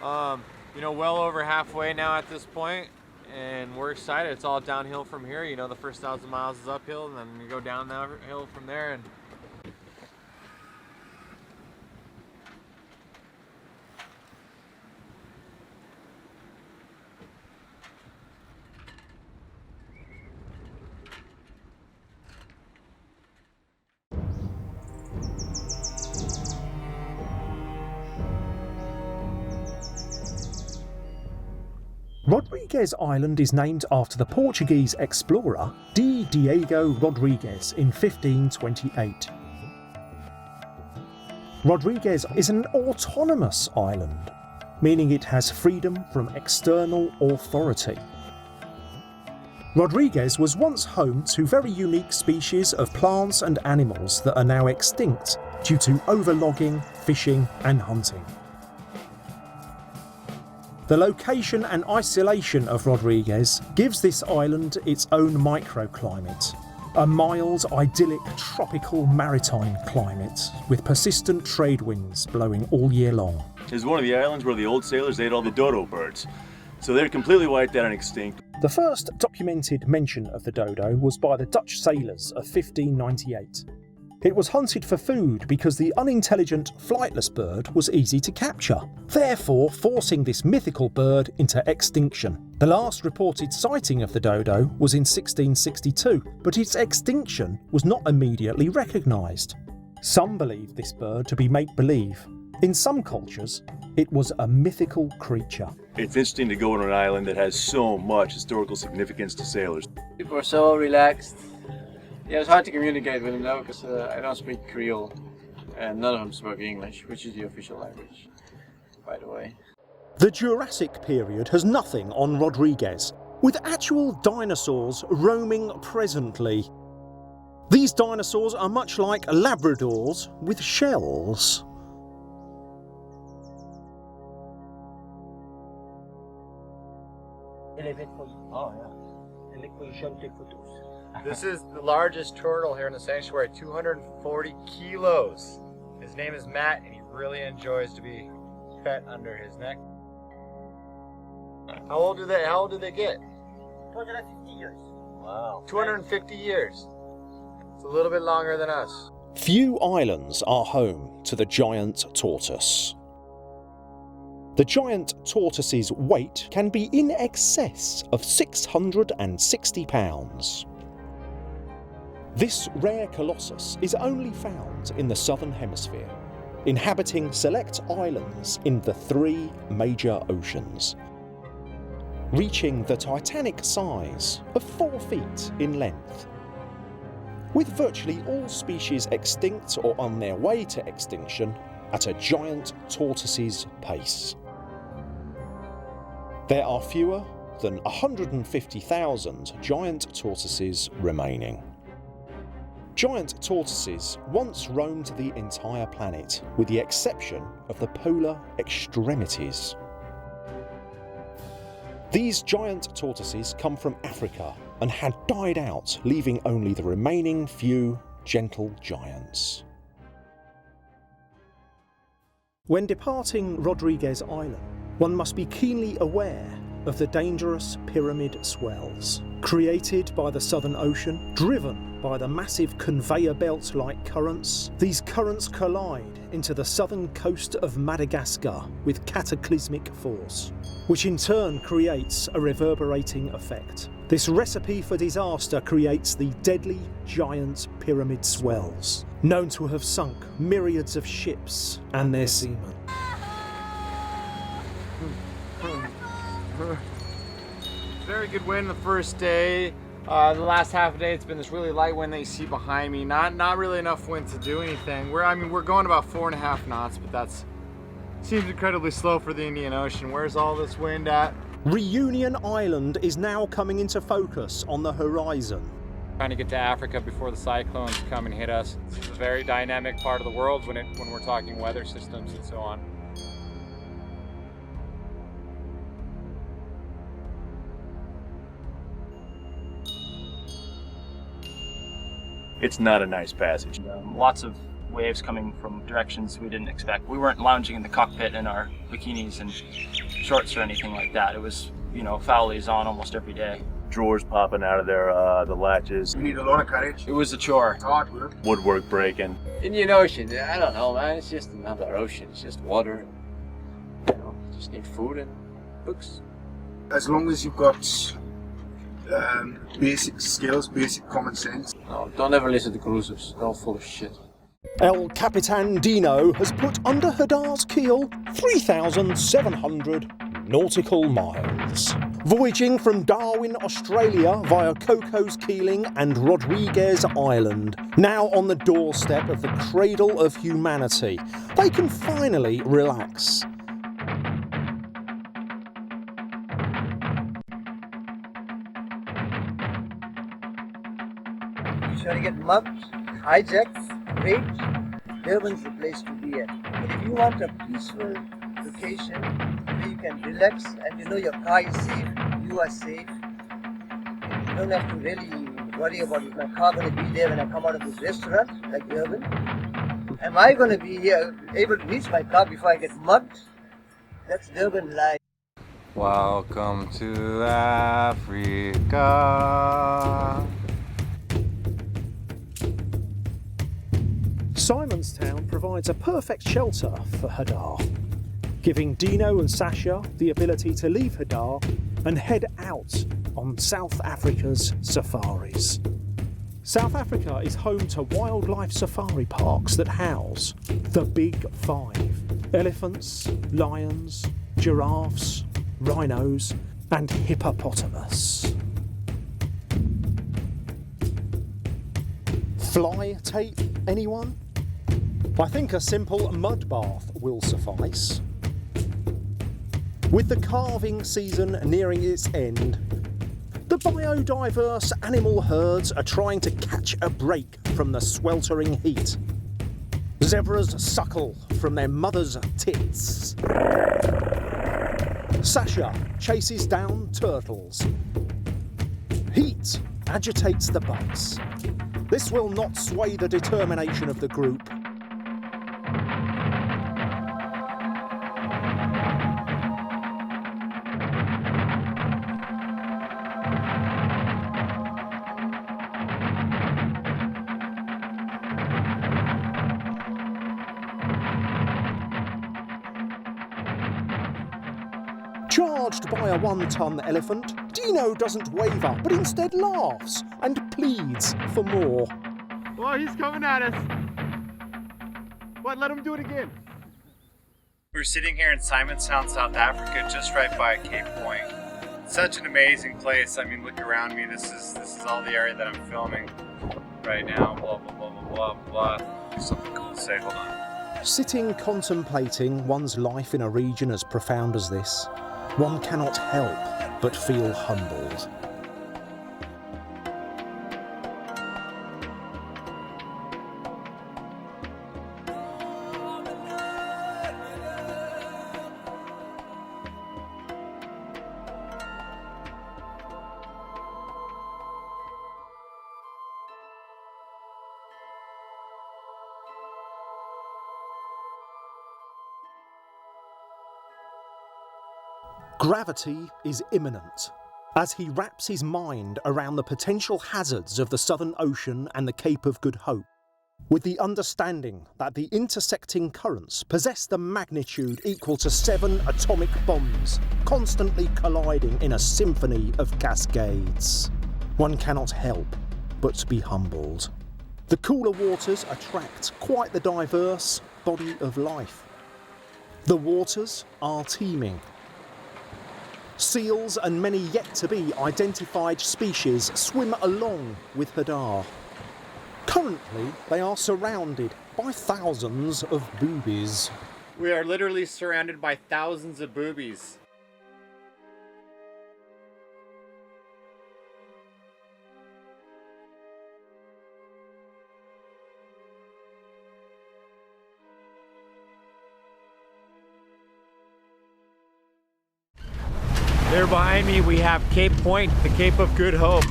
You know, well over halfway now at this point, and we're excited. It's all downhill from here. You know, the first 1,000 miles is uphill, and then you go downhill from there. And Rodriguez Island is named after the Portuguese explorer Diego Rodrigues in 1528. Rodriguez is an autonomous island, meaning it has freedom from external authority. Rodriguez was once home to very unique species of plants and animals that are now extinct due to overlogging, fishing and hunting. The location and isolation of Rodriguez gives this island its own microclimate, a mild, idyllic, tropical maritime climate with persistent trade winds blowing all year long. It's one of the islands where the old sailors ate all the dodo birds, so they're completely wiped out and extinct. The first documented mention of the dodo was by the Dutch sailors of 1598. It was hunted for food because the unintelligent, flightless bird was easy to capture, therefore forcing this mythical bird into extinction. The last reported sighting of the dodo was in 1662, but its extinction was not immediately recognised. Some believe this bird to be make-believe. In some cultures, it was a mythical creature. It's interesting to go on an island that has so much historical significance to sailors. People are so relaxed. Yeah, it's hard to communicate with them though, because I don't speak Creole, and none of them spoke English, which is the official language, by the way. The Jurassic period has nothing on Rodriguez, with actual dinosaurs roaming presently. These dinosaurs are much like Labradors with shells. This is the largest turtle here in the sanctuary, 240 kilos. His name is Matt, and he really enjoys to be pet under his neck. How old do they get? 250 years. Wow. 250 years. It's a little bit longer than us. Few islands are home to the giant tortoise. The giant tortoise's weight can be in excess of 660 pounds. This rare colossus is only found in the southern hemisphere, inhabiting select islands in the 3 major oceans, reaching the titanic size of 4 feet in length. With virtually all species extinct or on their way to extinction at a giant tortoise's pace. There are fewer than 150,000 giant tortoises remaining. Giant tortoises once roamed the entire planet, with the exception of the polar extremities. These giant tortoises come from Africa and had died out, leaving only the remaining few gentle giants. When departing Rodriguez Island, one must be keenly aware of the dangerous pyramid swells, created by the Southern Ocean, driven by the massive conveyor belt-like currents. These currents collide into the southern coast of Madagascar with cataclysmic force, which in turn creates a reverberating effect, This recipe for disaster creates the deadly giant pyramid swells, known to have sunk myriads of ships and their seamen. Very good wind the first day. The last half of the day, it's been this really light wind that you see behind me. Not really enough wind to do anything. We're going about 4.5 knots, but that's seems incredibly slow for the Indian Ocean. Where's all this wind at? Reunion Island is now coming into focus on the horizon. Trying to get to Africa before the cyclones come and hit us. This is a very dynamic part of the world when we're talking weather systems and so on. It's not a nice passage. Lots of waves coming from directions we didn't expect. We weren't lounging in the cockpit in our bikinis and shorts or anything like that. It was, you know, foulies on almost every day. Drawers popping out of there, the latches. You need a lot of courage. It was a chore. Hard work. Woodwork breaking. Indian Ocean, I don't know, man. It's just another ocean. It's just water. You know, just need food and books. As long as you've got basic skills, basic common sense. No, don't ever listen to cruisers. They're all full of shit. El Capitan Dino has put under Hadar's keel 3,700 nautical miles. Voyaging from Darwin, Australia via Cocos Keeling and Rodriguez Island, now on the doorstep of the cradle of humanity, they can finally relax. You try to get mugged, hijacked, raped. Durban's the place to be at. But if you want a peaceful location where you can relax and you know your car is safe, you are safe, you don't have to really worry about is my car going to be there when I come out of this restaurant like Durban? Am I going to be here able to reach my car before I get mugged? That's Durban life. Welcome to Africa. Simonstown provides a perfect shelter for Hadar, giving Dino and Sasha the ability to leave Hadar and head out on South Africa's safaris. South Africa is home to wildlife safari parks that house the Big Five: elephants, lions, giraffes, rhinos, and hippopotamus. Fly tape, anyone? I think a simple mud bath will suffice. With the calving season nearing its end, the biodiverse animal herds are trying to catch a break from the sweltering heat. Zebras suckle from their mother's tits. Sasha chases down turtles. Heat agitates the bugs. This will not sway the determination of the group. Charged by a 1-ton elephant, Dino doesn't waver, but instead laughs and pleads for more. Oh, he's coming at us. What? Let him do it again. We're sitting here in Simonstown, South Africa, just right by Cape Point. Such an amazing place. I mean, look around me. This is all the area that I'm filming right now. Blah blah blah blah blah blah. There's something cool to say. Hold on. Sitting contemplating one's life in a region as profound as this, one cannot help but feel humbled. Gravity is imminent. As he wraps his mind around the potential hazards of the Southern Ocean and the Cape of Good Hope, with the understanding that the intersecting currents possess the magnitude equal to 7 atomic bombs, constantly colliding in a symphony of cascades. One cannot help but be humbled. The cooler waters attract quite the diverse body of life. The waters are teeming. Seals and many yet to be identified species swim along with Hadar. Currently, they are surrounded by thousands of boobies. We are literally surrounded by thousands of boobies. There behind me we have Cape Point, the Cape of Good Hope.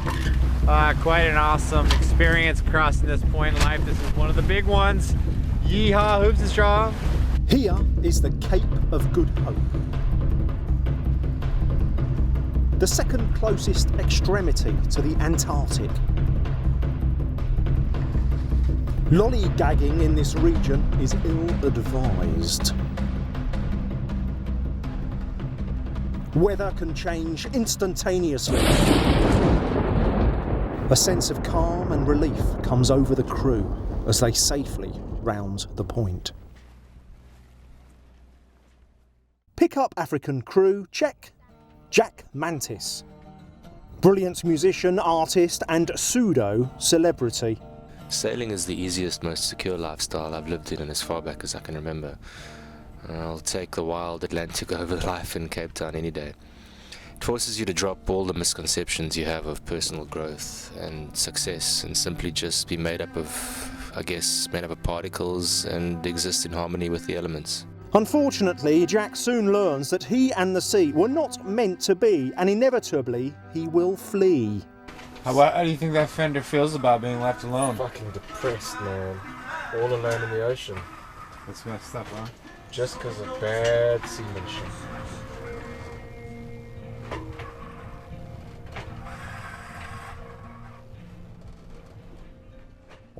Quite an awesome experience crossing this point in life. This is one of the big ones. Yeehaw, hoops and straw. Here is the Cape of Good Hope. The second closest extremity to the Antarctic. Lollygagging in this region is ill-advised. Weather can change instantaneously. A sense of calm and relief comes over the crew as they safely round the point. Pick up African crew, check. Jack Mantis. Brilliant musician, artist and pseudo-celebrity. Sailing is the easiest, most secure lifestyle I've lived in as far back as I can remember. I'll take the wild Atlantic over life in Cape Town any day. It forces you to drop all the misconceptions you have of personal growth and success and simply just be made up of particles and exist in harmony with the elements. Unfortunately, Jack soon learns that he and the sea were not meant to be, and inevitably he will flee. How do you think that Fender feels about being left alone? Fucking depressed, man. All alone in the ocean. That's messed up, huh? Just because of bad seamanship.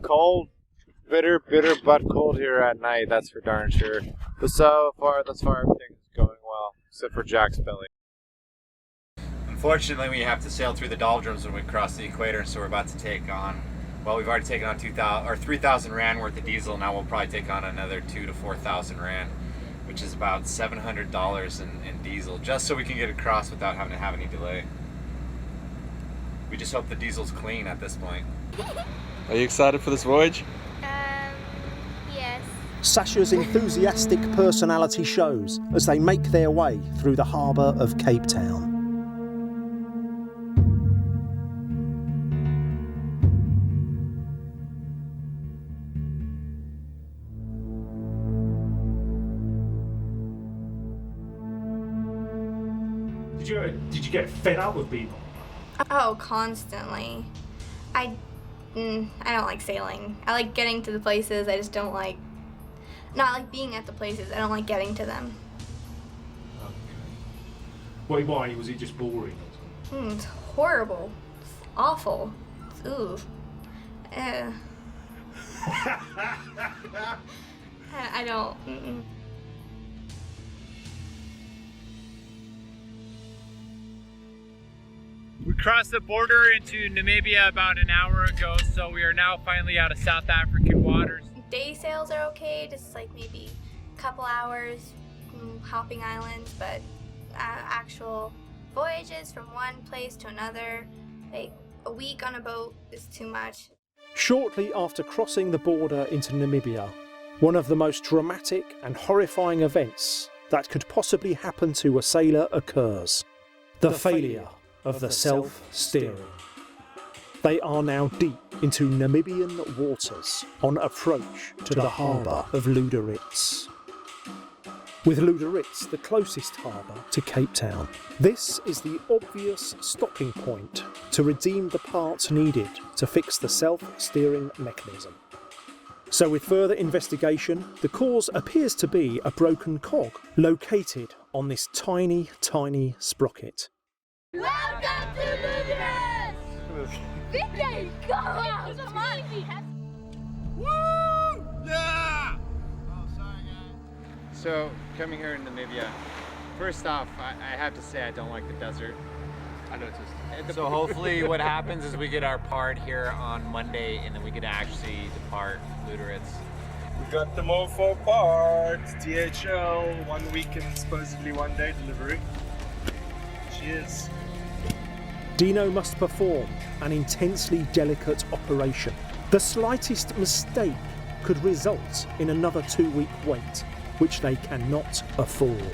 Cold, bitter but cold here at night, that's for darn sure. But so far, thus far, everything's going well, except for Jack's belly. Unfortunately, we have to sail through the doldrums when we cross the equator, so we're about to take on, well, we've already taken on 3,000 Rand worth of diesel. Now we'll probably take on another 2,000 to 4,000 Rand, which is about $700 in diesel, just so we can get across without having to have any delay. We just hope the diesel's clean at this point. Are you excited for this voyage? Yes. Sasha's enthusiastic personality shows as they make their way through the harbour of Cape Town. Did you get fed up with people? Oh, constantly. I don't like sailing. I like getting to the places. I just don't like, not like being at the places. I don't like getting to them. Okay. Why? Was it just boring? It's horrible. It's awful. Ooh. I don't. We crossed the border into Namibia about an hour ago, so we are now finally out of South African waters. Day sails are okay, just like maybe a couple hours hopping islands, but actual voyages from one place to another, like a week on a boat is too much. Shortly after crossing the border into Namibia, one of the most dramatic and horrifying events that could possibly happen to a sailor occurs. The failure of the self-steering. They are now deep into Namibian waters on approach to the harbour of Luderitz. With Luderitz the closest harbour to Cape Town. This is the obvious stopping point to redeem the parts needed to fix the self-steering mechanism. So with further investigation, the cause appears to be a broken cog located on this tiny sprocket. Welcome to Luderitz! Vicky, come on! Woo! So, coming here in Namibia, first off, I have to say I don't like the desert. I noticed. So hopefully what happens is we get our part here on Monday and then we can actually depart Lüderitz. We got the mofo part, DHL, 1 week and supposedly 1 day delivery. Cheers. Dino must perform an intensely delicate operation. The slightest mistake could result in another 2-week wait, which they cannot afford.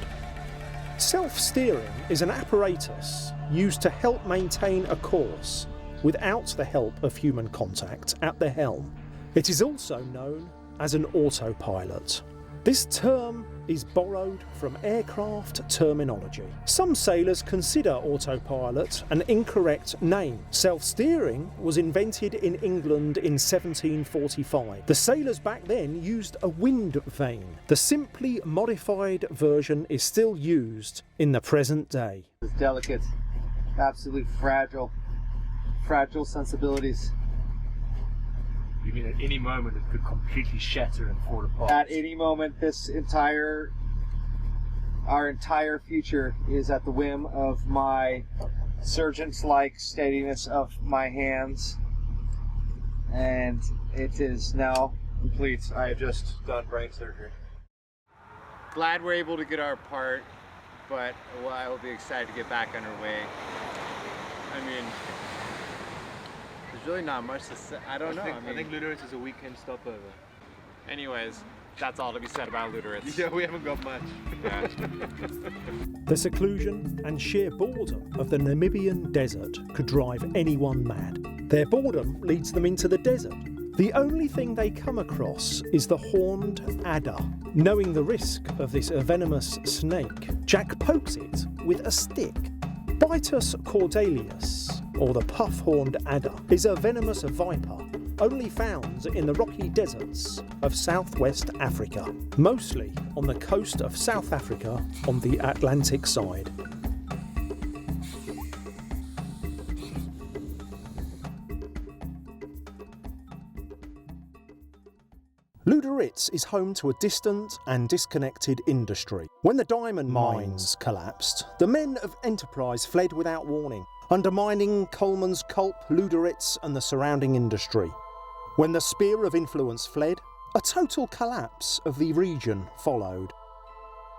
Self-steering is an apparatus used to help maintain a course without the help of human contact at the helm. It is also known as an autopilot. This term is borrowed from aircraft terminology. Some sailors consider autopilot an incorrect name. Self-steering was invented in England in 1745. The sailors back then used a wind vane. The simply modified version is still used in the present day. It's delicate, absolutely fragile sensibilities. You mean at any moment it could completely shatter and fall apart? At any moment, our entire future is at the whim of my surgeon's-like steadiness of my hands, and it is now complete. I have just done brain surgery. Glad we're able to get our part, but I will be excited to get back underway. I mean, there's really not much to say. I don't know. I think Lüderitz is a weekend stopover. Anyways, that's all to be said about Lüderitz. Yeah, we haven't got much. Yeah. The seclusion and sheer boredom of the Namibian desert could drive anyone mad. Their boredom leads them into the desert. The only thing they come across is the horned adder. Knowing the risk of this venomous snake, Jack pokes it with a stick. Bitus cordalius, or the puff-horned adder, is a venomous viper only found in the rocky deserts of southwest Africa, mostly on the coast of South Africa on the Atlantic side. Lüderitz is home to a distant and disconnected industry. When the diamond mines collapsed, the men of enterprise fled without warning, undermining Coleman's Culp, Lüderitz and the surrounding industry. When the sphere of influence fled, a total collapse of the region followed,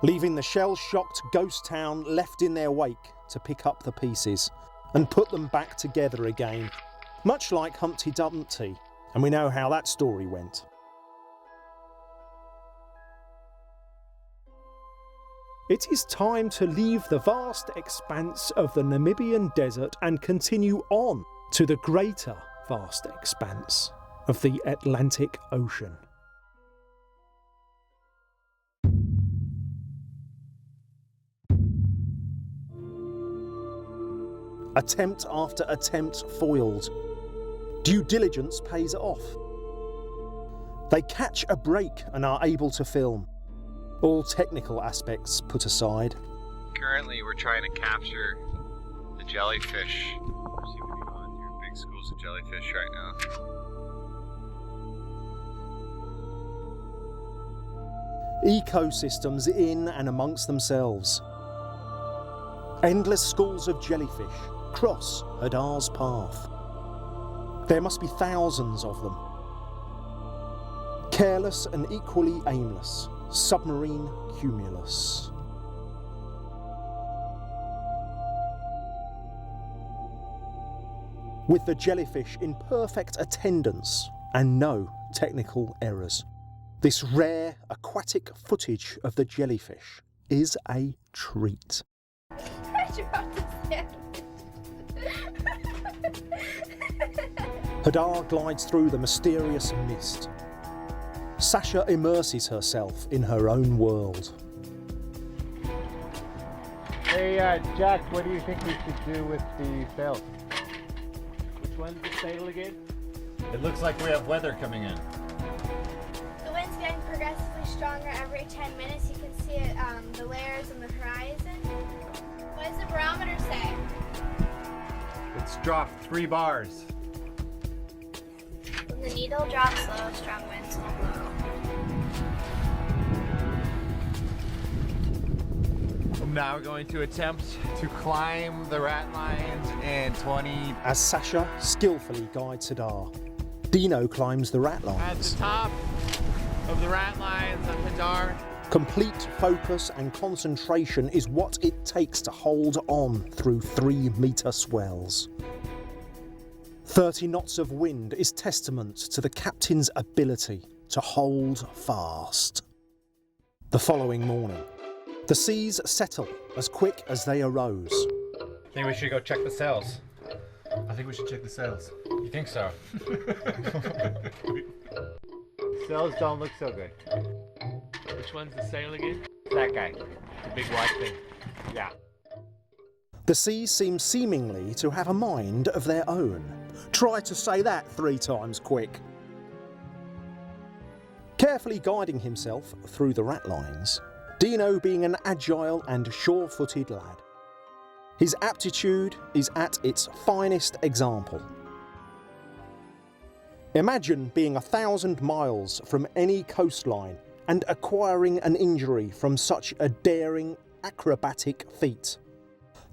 leaving the shell-shocked ghost town left in their wake to pick up the pieces and put them back together again, much like Humpty Dumpty, and we know how that story went. It is time to leave the vast expanse of the Namibian desert and continue on to the greater vast expanse of the Atlantic Ocean. Attempt after attempt foiled. Due diligence pays off. They catch a break and are able to film. All technical aspects put aside. Currently we're trying to capture the jellyfish. See if we can go through big schools of jellyfish right now. Ecosystems in and amongst themselves. Endless schools of jellyfish cross Hadar's path. There must be thousands of them. Careless and equally aimless, submarine cumulus. With the jellyfish in perfect attendance and no technical errors. This rare aquatic footage of the jellyfish is a treat. Hadar glides through the mysterious mist. Sasha immerses herself in her own world. Hey, Jack, what do you think we should do with the sails? Which one's the sail again? It looks like we have weather coming in. The wind's getting progressively stronger every 10 minutes. You can see it, the layers on the horizon. What does the barometer say? It's dropped 3 bars. When the needle drops low, strong winds will blow. Now we're going to attempt to climb the rat lines in 20. As Sasha skillfully guides Hadar, Dino climbs the rat At lines. the top of the rat lines on Hadar. Complete focus and concentration is what it takes to hold on through 3-metre swells. 30 knots of wind is testament to the captain's ability to hold fast. The following morning, the seas settle as quick as they arose. I think we should go check the sails. I think we should check the sails. You think so? Sails don't look so good. Which one's the sail again? That guy. The big white thing. Yeah. The seas seem seemingly to have a mind of their own. Try to say that 3 times quick. Carefully guiding himself through the rat lines, Dino being an agile and sure-footed lad. His aptitude is at its finest example. Imagine being 1,000 miles from any coastline and acquiring an injury from such a daring, acrobatic feat.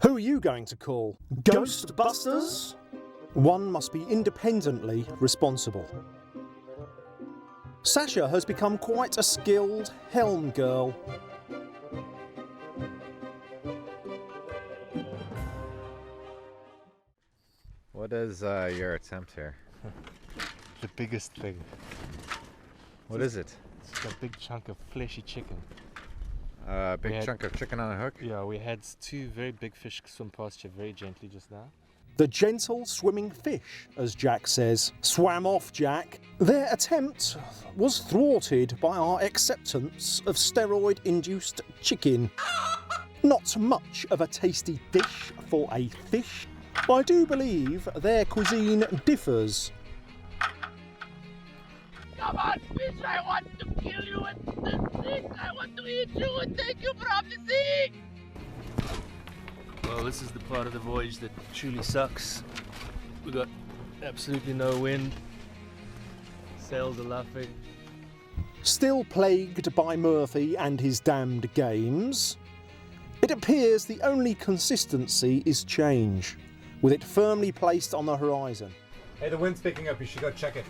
Who are you going to call? Ghostbusters? One must be independently responsible. Sasha has become quite a skilled helm girl. What is your attempt here? The biggest thing. What is it? It's a big chunk of fleshy chicken. Big chunk of chicken on a hook? Yeah, we had 2 very big fish swim past you very gently just now. The gentle swimming fish, as Jack says. Swam off, Jack. Their attempt was thwarted by our acceptance of steroid-induced chicken. Not much of a tasty dish for a fish. I do believe their cuisine differs. Come on, fish, I want to kill you with the stick. I want to eat you and take you from the sea. Well, this is the part of the voyage that truly sucks. We got absolutely no wind. Sails are laughing. Still plagued by Murphy and his damned games, it appears the only consistency is change, with it firmly placed on the horizon. Hey, the wind's picking up. You should go check it.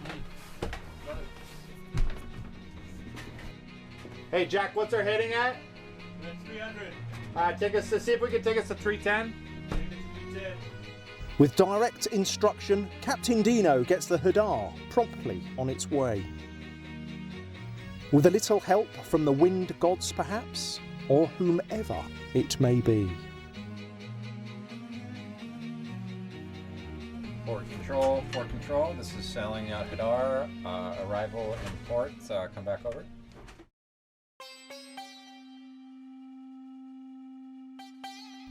Hey, Jack, what's our heading at? That's 300. Take us to see if we can take us to 310. With direct instruction, Captain Dino gets the Hadar promptly on its way. With a little help from the wind gods, perhaps, or whomever it may be. Port control. This is sailing out Hadar. Arrival in port. Come back over.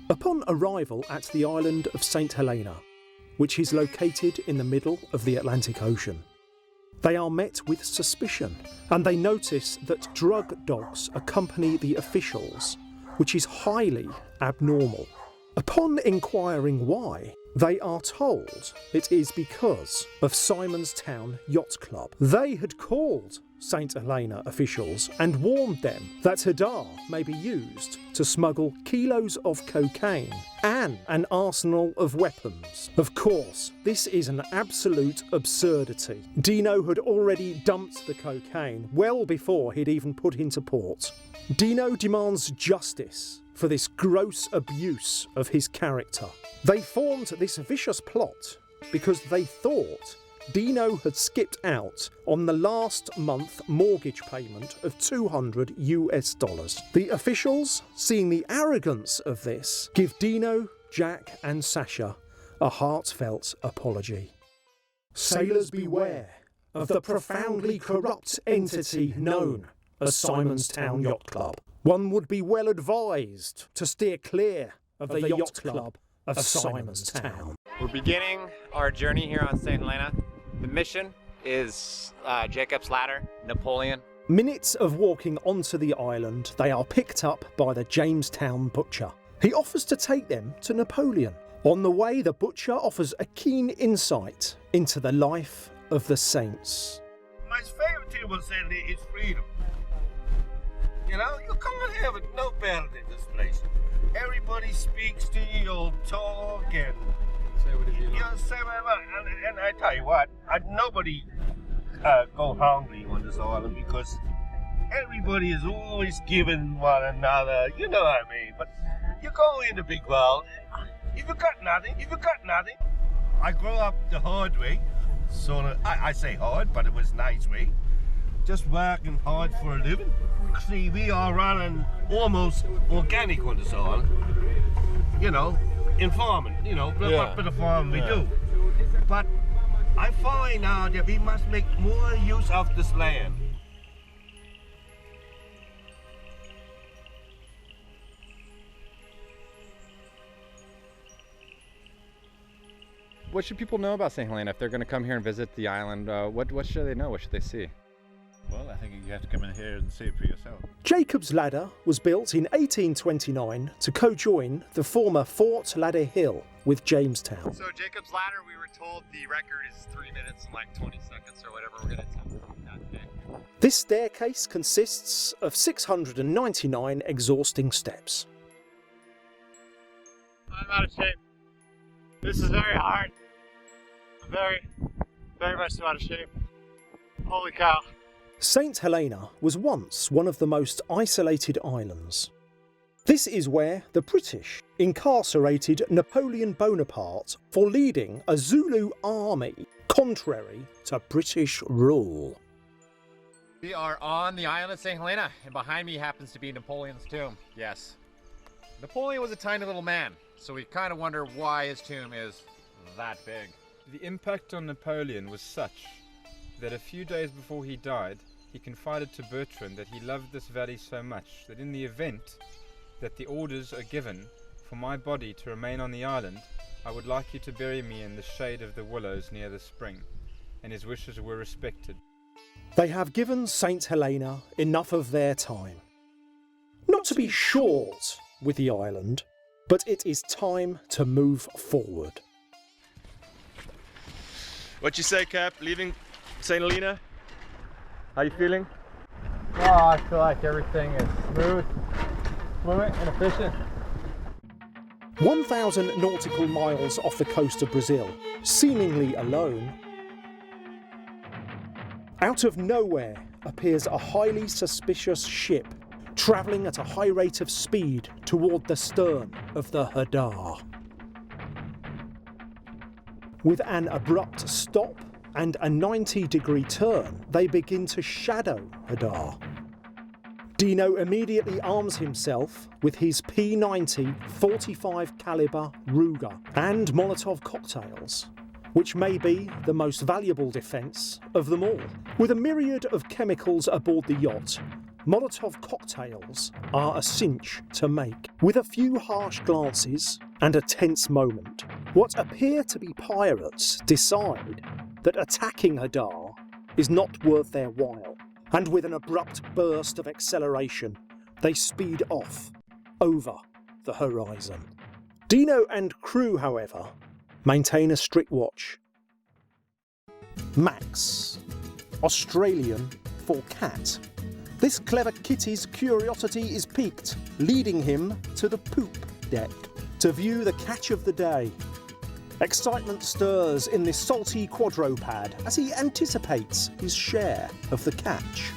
Upon arrival at the island of St. Helena, which is located in the middle of the Atlantic Ocean, they are met with suspicion, and they notice that drug dogs accompany the officials, which is highly abnormal. Upon inquiring why, they are told it is because of Simon's Town Yacht Club. They had called St. Helena officials and warned them that Hadar may be used to smuggle kilos of cocaine and an arsenal of weapons. Of course, this is an absolute absurdity. Dino had already dumped the cocaine well before he'd even put into port. Dino demands justice for this gross abuse of his character. They formed this vicious plot because they thought Dino had skipped out on the last month mortgage payment of $200 US. The officials, seeing the arrogance of this, give Dino, Jack and Sasha a heartfelt apology. Sailors beware of the profoundly corrupt entity known as Simon's Town Yacht Club. One would be well advised to steer clear of the yacht club of Simon's Town. We're beginning our journey here on St. Helena. The mission is Jacob's Ladder, Napoleon. Minutes of walking onto the island, they are picked up by the Jamestown butcher. He offers to take them to Napoleon. On the way, the butcher offers a keen insight into the life of the saints. My favorite table Sunday is freedom. You know, you come in here with no better than this place. everybody speaks to you, you'll talk and say whatever you you'll say whatever. And I tell you what, nobody go hungry on this island because everybody is always giving one another, you know what I mean. But you go in the big world, if you got nothing, I grew up the hard way, sort of. I say hard, but it was nice way. Just working hard for a living. See, we are running almost organic on this island. You know, in farming, you know, bit of farming we do. But I find now that we must make more use of this land. What should people know about St. Helena if they're going to come here and visit the island? What should they know? What should they see? Well, I think you have to come in here and see it for yourself. Jacob's Ladder was built in 1829 to co-join the former Fort Ladder Hill with Jamestown. So Jacob's Ladder, we were told the record is 3 minutes and like 20 seconds or whatever we're going to attempt that day. This staircase consists of 699 exhausting steps. I'm out of shape. This is very hard. Very much out of shape. Holy cow. St. Helena was once one of the most isolated islands. This is where the British incarcerated Napoleon Bonaparte for leading a Zulu army contrary to British rule. We are on the island of St. Helena, and behind me happens to be Napoleon's tomb. Yes. Napoleon was a tiny little man, so we kind of wonder why his tomb is that big. The impact on Napoleon was such that a few days before he died, he confided to Bertrand that he loved this valley so much that in the event that the orders are given for my body to remain on the island, I would like you to bury me in the shade of the willows near the spring. And his wishes were respected. They have given St. Helena enough of their time. Not to be short with the island, but it is time to move forward. What you say, Cap? Leaving St. Helena? How you feeling? Oh, I feel like everything is smooth, fluent, and efficient. 1,000 nautical miles off the coast of Brazil, seemingly alone, out of nowhere appears a highly suspicious ship travelling at a high rate of speed toward the stern of the Hadar. With an abrupt stop and a 90-degree turn, they begin to shadow Hadar. Dino immediately arms himself with his P90 45 caliber Ruger and Molotov cocktails, which may be the most valuable defence of them all. With a myriad of chemicals aboard the yacht, Molotov cocktails are a cinch to make. With a few harsh glances and a tense moment, what appear to be pirates decide that attacking Hadar is not worth their while, and with an abrupt burst of acceleration, they speed off over the horizon. Dino and crew, however, maintain a strict watch. Max, Australian for cat. This clever kitty's curiosity is piqued, leading him to the poop deck to view the catch of the day. Excitement stirs in this salty quadruped as he anticipates his share of the catch.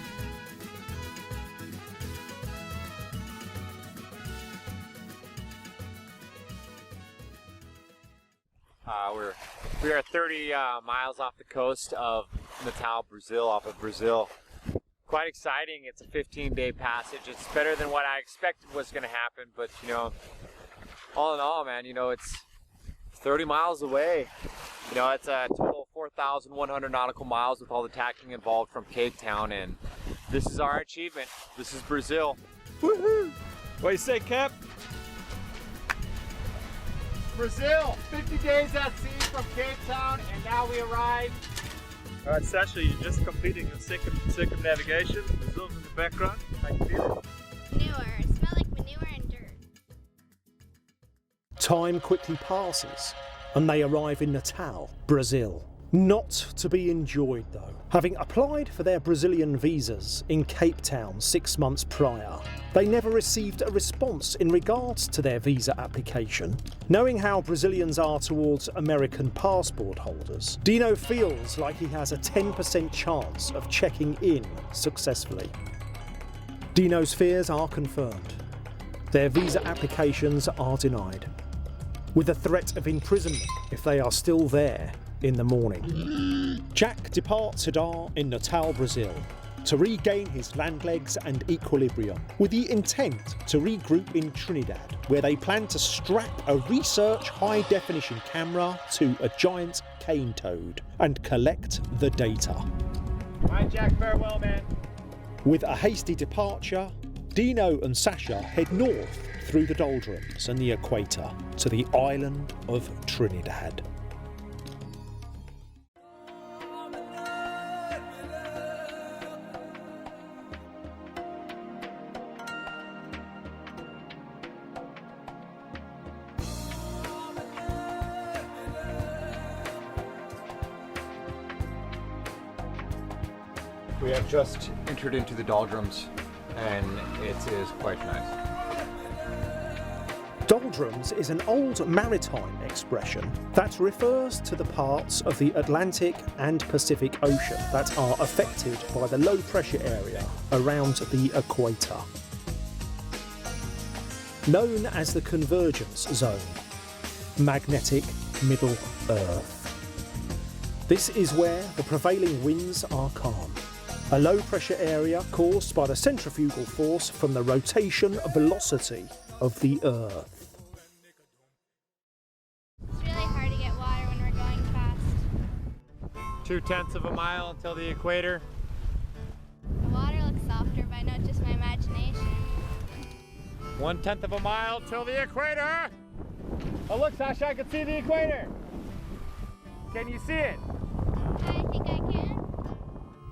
We are 30 miles off the coast of Natal, Brazil, off of Brazil. Quite exciting. It's a 15-day passage. It's better than what I expected was going to happen, but you know, all in all, man, you know, it's 30 miles away. You know, it's a total of 4,100 nautical miles with all the tacking involved from Cape Town, and this is our achievement. This is Brazil. Woohoo! What do you say, Cap? Brazil, 50 days at sea from Cape Town, and now we arrive. All right, Sasha, you're just completing your circumnavigation. Brazil's in the background. How you feeling? Manure. It smells like manure and dirt. Time quickly passes, and they arrive in Natal, Brazil. Not to be enjoyed though. Having applied for their Brazilian visas in Cape Town 6 months prior, they never received a response in regards to their visa application. Knowing how Brazilians are towards American passport holders, Dino feels like he has a 10% chance of checking in successfully. Dino's fears are confirmed. Their visa applications are denied, with a threat of imprisonment if they are still there in the morning. Jack departs Hadar in Natal, Brazil, to regain his land legs and equilibrium, with the intent to regroup in Trinidad, where they plan to strap a research high-definition camera to a giant cane toad and collect the data. Bye, Jack. Farewell, man. With a hasty departure, Dino and Sasha head north through the doldrums and the equator to the island of Trinidad. We have just entered into the doldrums, and it is quite nice. Doldrums is an old maritime expression that refers to the parts of the Atlantic and Pacific Ocean that are affected by the low pressure area around the equator. Known as the convergence zone, magnetic middle Earth. This is where the prevailing winds are calm. A low pressure area caused by the centrifugal force from the rotation velocity of the Earth. It's really hard to get water when we're going fast. 0.2 of a mile until the equator. The water looks softer, but I know it's just my imagination. 1/10 of a mile till the equator! Oh look, Sasha, I can see the equator! Can you see it? I think I can.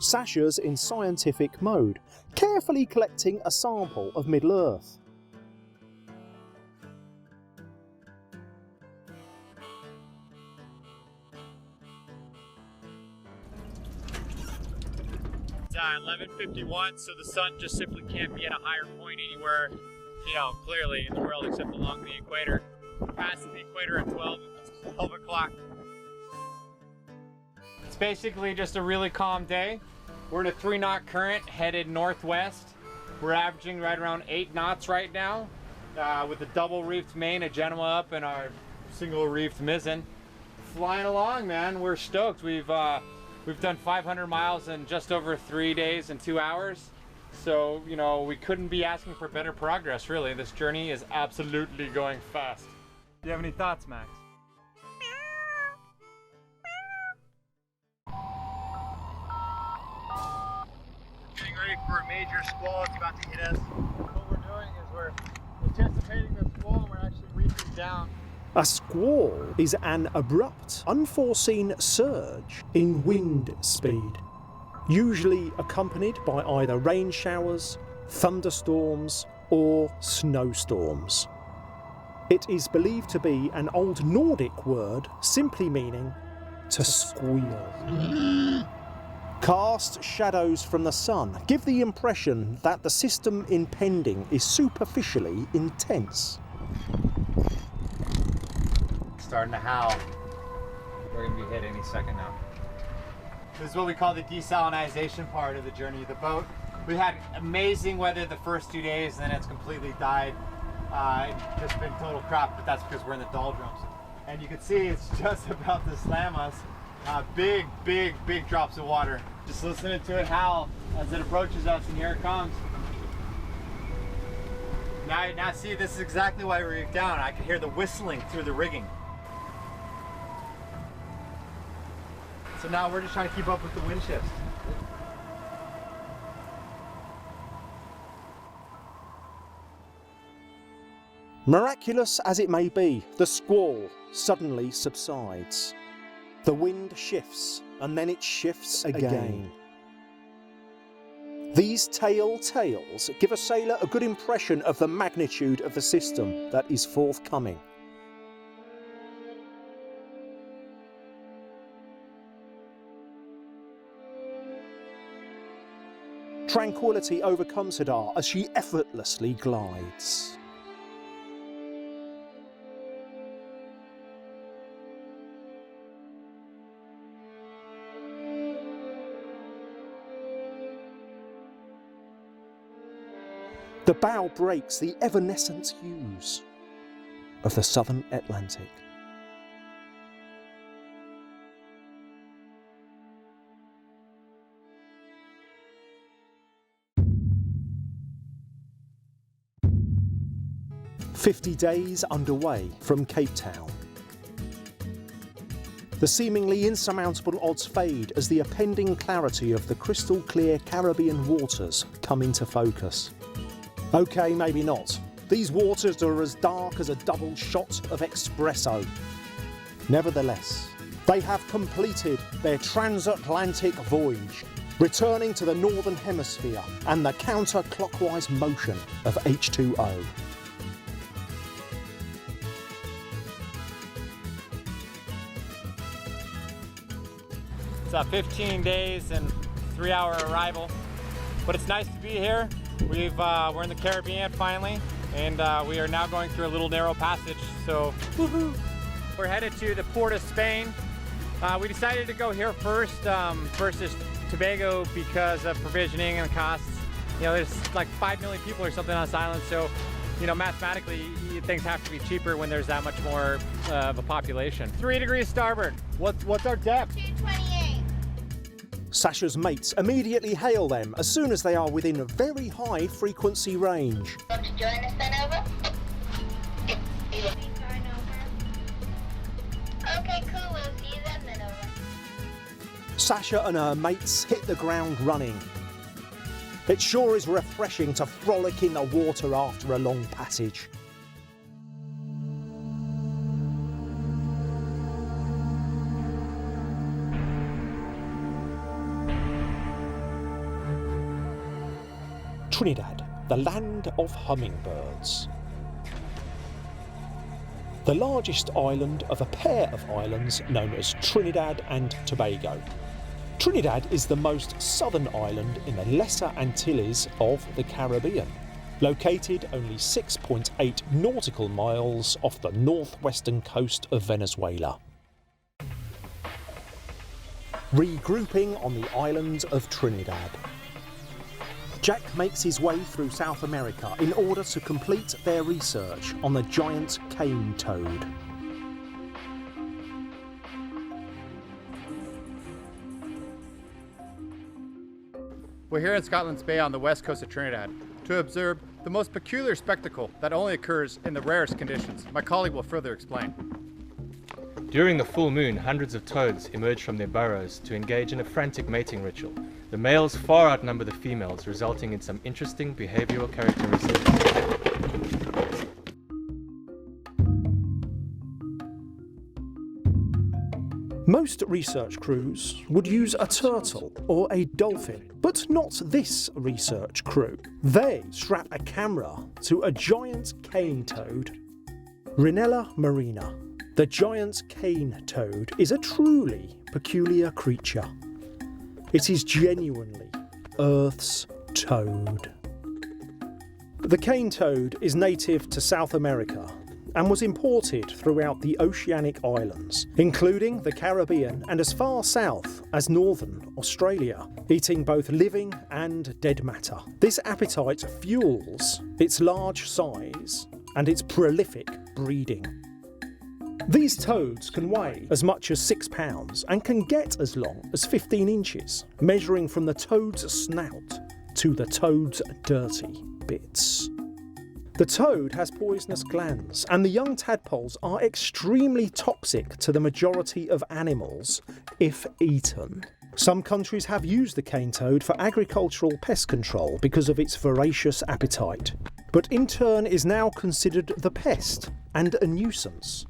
Sasha's in scientific mode, carefully collecting a sample of Middle-earth. It's 11:51, so the sun just simply can't be at a higher point anywhere, clearly in the world except along the equator. Passing the equator at 12 o'clock. It's basically just a really calm day. We're in a 3-knot current headed northwest. We're averaging right around 8 knots right now, with a double reefed main, a Genoa up, and our single reefed mizzen. Flying along, man. We're stoked. We've done 500 miles in just over 3 days and 2 hours. So, we couldn't be asking for better progress, really. This journey is absolutely going fast. Do you have any thoughts, Max? Getting ready for a major squall. It's about to hit us. What we're doing is we're anticipating the squall and we're actually reaching down. A squall is an abrupt, unforeseen surge in wind speed, usually accompanied by either rain showers, thunderstorms, or snowstorms. It is believed to be an old Nordic word simply meaning to squeal. Cast shadows from the sun give the impression that the system impending is superficially intense. Starting to howl. We're going to be hit any second now. This is what we call the desalinization part of the journey of the boat. We had amazing weather the first 2 days, and then it's completely died. It's just been total crap, but that's because we're in the doldrums. And you can see it's just about to slam us. Big, big, big drops of water. Just listening to it howl as it approaches us, and here it comes. Now see, this is exactly why we reefed down. I could hear the whistling through the rigging. So now we're just trying to keep up with the wind shifts. Miraculous as it may be, the squall suddenly subsides. The wind shifts, and then it shifts again. These tales give a sailor a good impression of the magnitude of the system that is forthcoming. Tranquility overcomes Hadar as she effortlessly glides. The bow breaks the evanescent hues of the southern Atlantic. "50 days underway from Cape Town. The seemingly insurmountable odds fade as the impending clarity of the crystal clear Caribbean waters come into focus. Okay, maybe not. These waters are as dark as a double shot of espresso. Nevertheless, they have completed their transatlantic voyage, returning to the northern hemisphere and the counter-clockwise motion of H2O. It's 15 days and 3-hour arrival, but it's nice to be here. We're in the Caribbean finally, and we are now going through a little narrow passage, so woohoo! We're headed to the port of Spain. We decided to go here first versus Tobago because of provisioning and costs. You know, there's like 5 million people or something on this island, so you know, mathematically things have to be cheaper when there's that much more of a population. 3 degrees starboard. What's our depth? 228. Sasha's mates immediately hail them as soon as they are within a very high frequency range. Want to join us then, over? Okay, cool, we'll see you then, over. Sasha and her mates hit the ground running. It sure is refreshing to frolic in the water after a long passage. Trinidad, the land of hummingbirds. The largest island of a pair of islands known as Trinidad and Tobago. Trinidad is the most southern island in the Lesser Antilles of the Caribbean, located only 6.8 nautical miles off the northwestern coast of Venezuela. Regrouping on the island of Trinidad. Jack makes his way through South America in order to complete their research on the giant cane toad. We're here in Scotland's Bay on the west coast of Trinidad to observe the most peculiar spectacle that only occurs in the rarest conditions. My colleague will further explain. During the full moon, hundreds of toads emerge from their burrows to engage in a frantic mating ritual. The males far outnumber the females, resulting in some interesting behavioral characteristics. Most research crews would use a turtle or a dolphin, but not this research crew. They strap a camera to a giant cane toad, Rhinella marina. The giant cane toad is a truly peculiar creature. It is genuinely Earth's toad. The cane toad is native to South America and was imported throughout the oceanic islands, including the Caribbean and as far south as northern Australia, eating both living and dead matter. This appetite fuels its large size and its prolific breeding. These toads can weigh as much as 6 pounds and can get as long as 15 inches, measuring from the toad's snout to the toad's dirty bits. The toad has poisonous glands, and the young tadpoles are extremely toxic to the majority of animals if eaten. Some countries have used the cane toad for agricultural pest control because of its voracious appetite, but in turn is now considered the pest and a nuisance,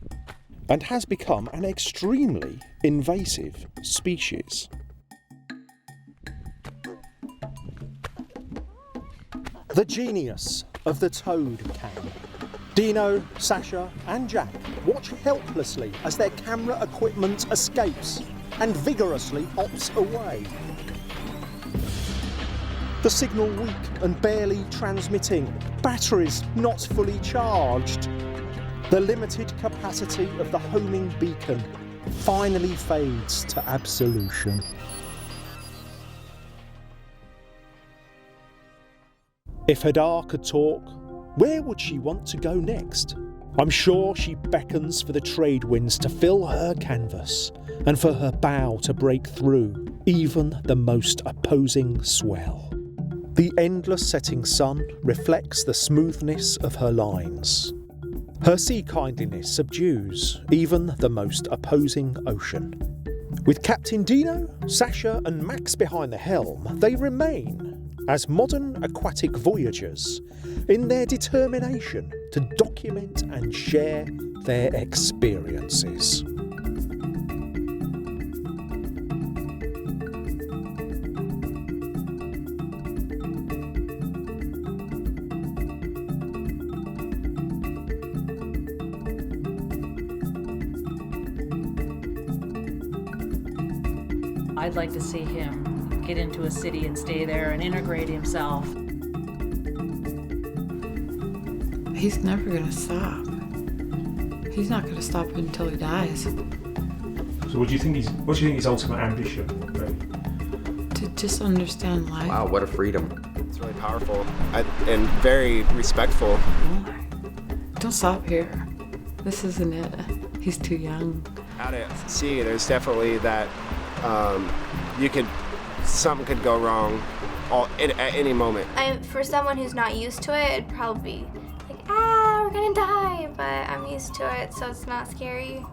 and has become an extremely invasive species. The genius of the toad cam. Dino, Sasha and Jack watch helplessly as their camera equipment escapes and vigorously hops away. The signal weak and barely transmitting. Batteries not fully charged. The limited capacity of the homing beacon finally fades to absolution. If Hadar could talk, where would she want to go next? I'm sure she beckons for the trade winds to fill her canvas and for her bow to break through even the most opposing swell. The endless setting sun reflects the smoothness of her lines. Her sea kindliness subdues even the most opposing ocean. With Captain Dino, Sasha and Max behind the helm, they remain as modern aquatic voyagers in their determination to document and share their experiences. I'd like to see him get into a city and stay there and integrate himself. He's never gonna stop. He's not gonna stop until he dies. So what do you think his ultimate ambition would be? To just understand life. Wow, what a freedom. It's really powerful and very respectful. Don't stop here. This isn't it. He's too young. Out at sea, there's definitely that something could go wrong at any moment. For someone who's not used to it, it'd probably be like, we're gonna die, but I'm used to it, so it's not scary.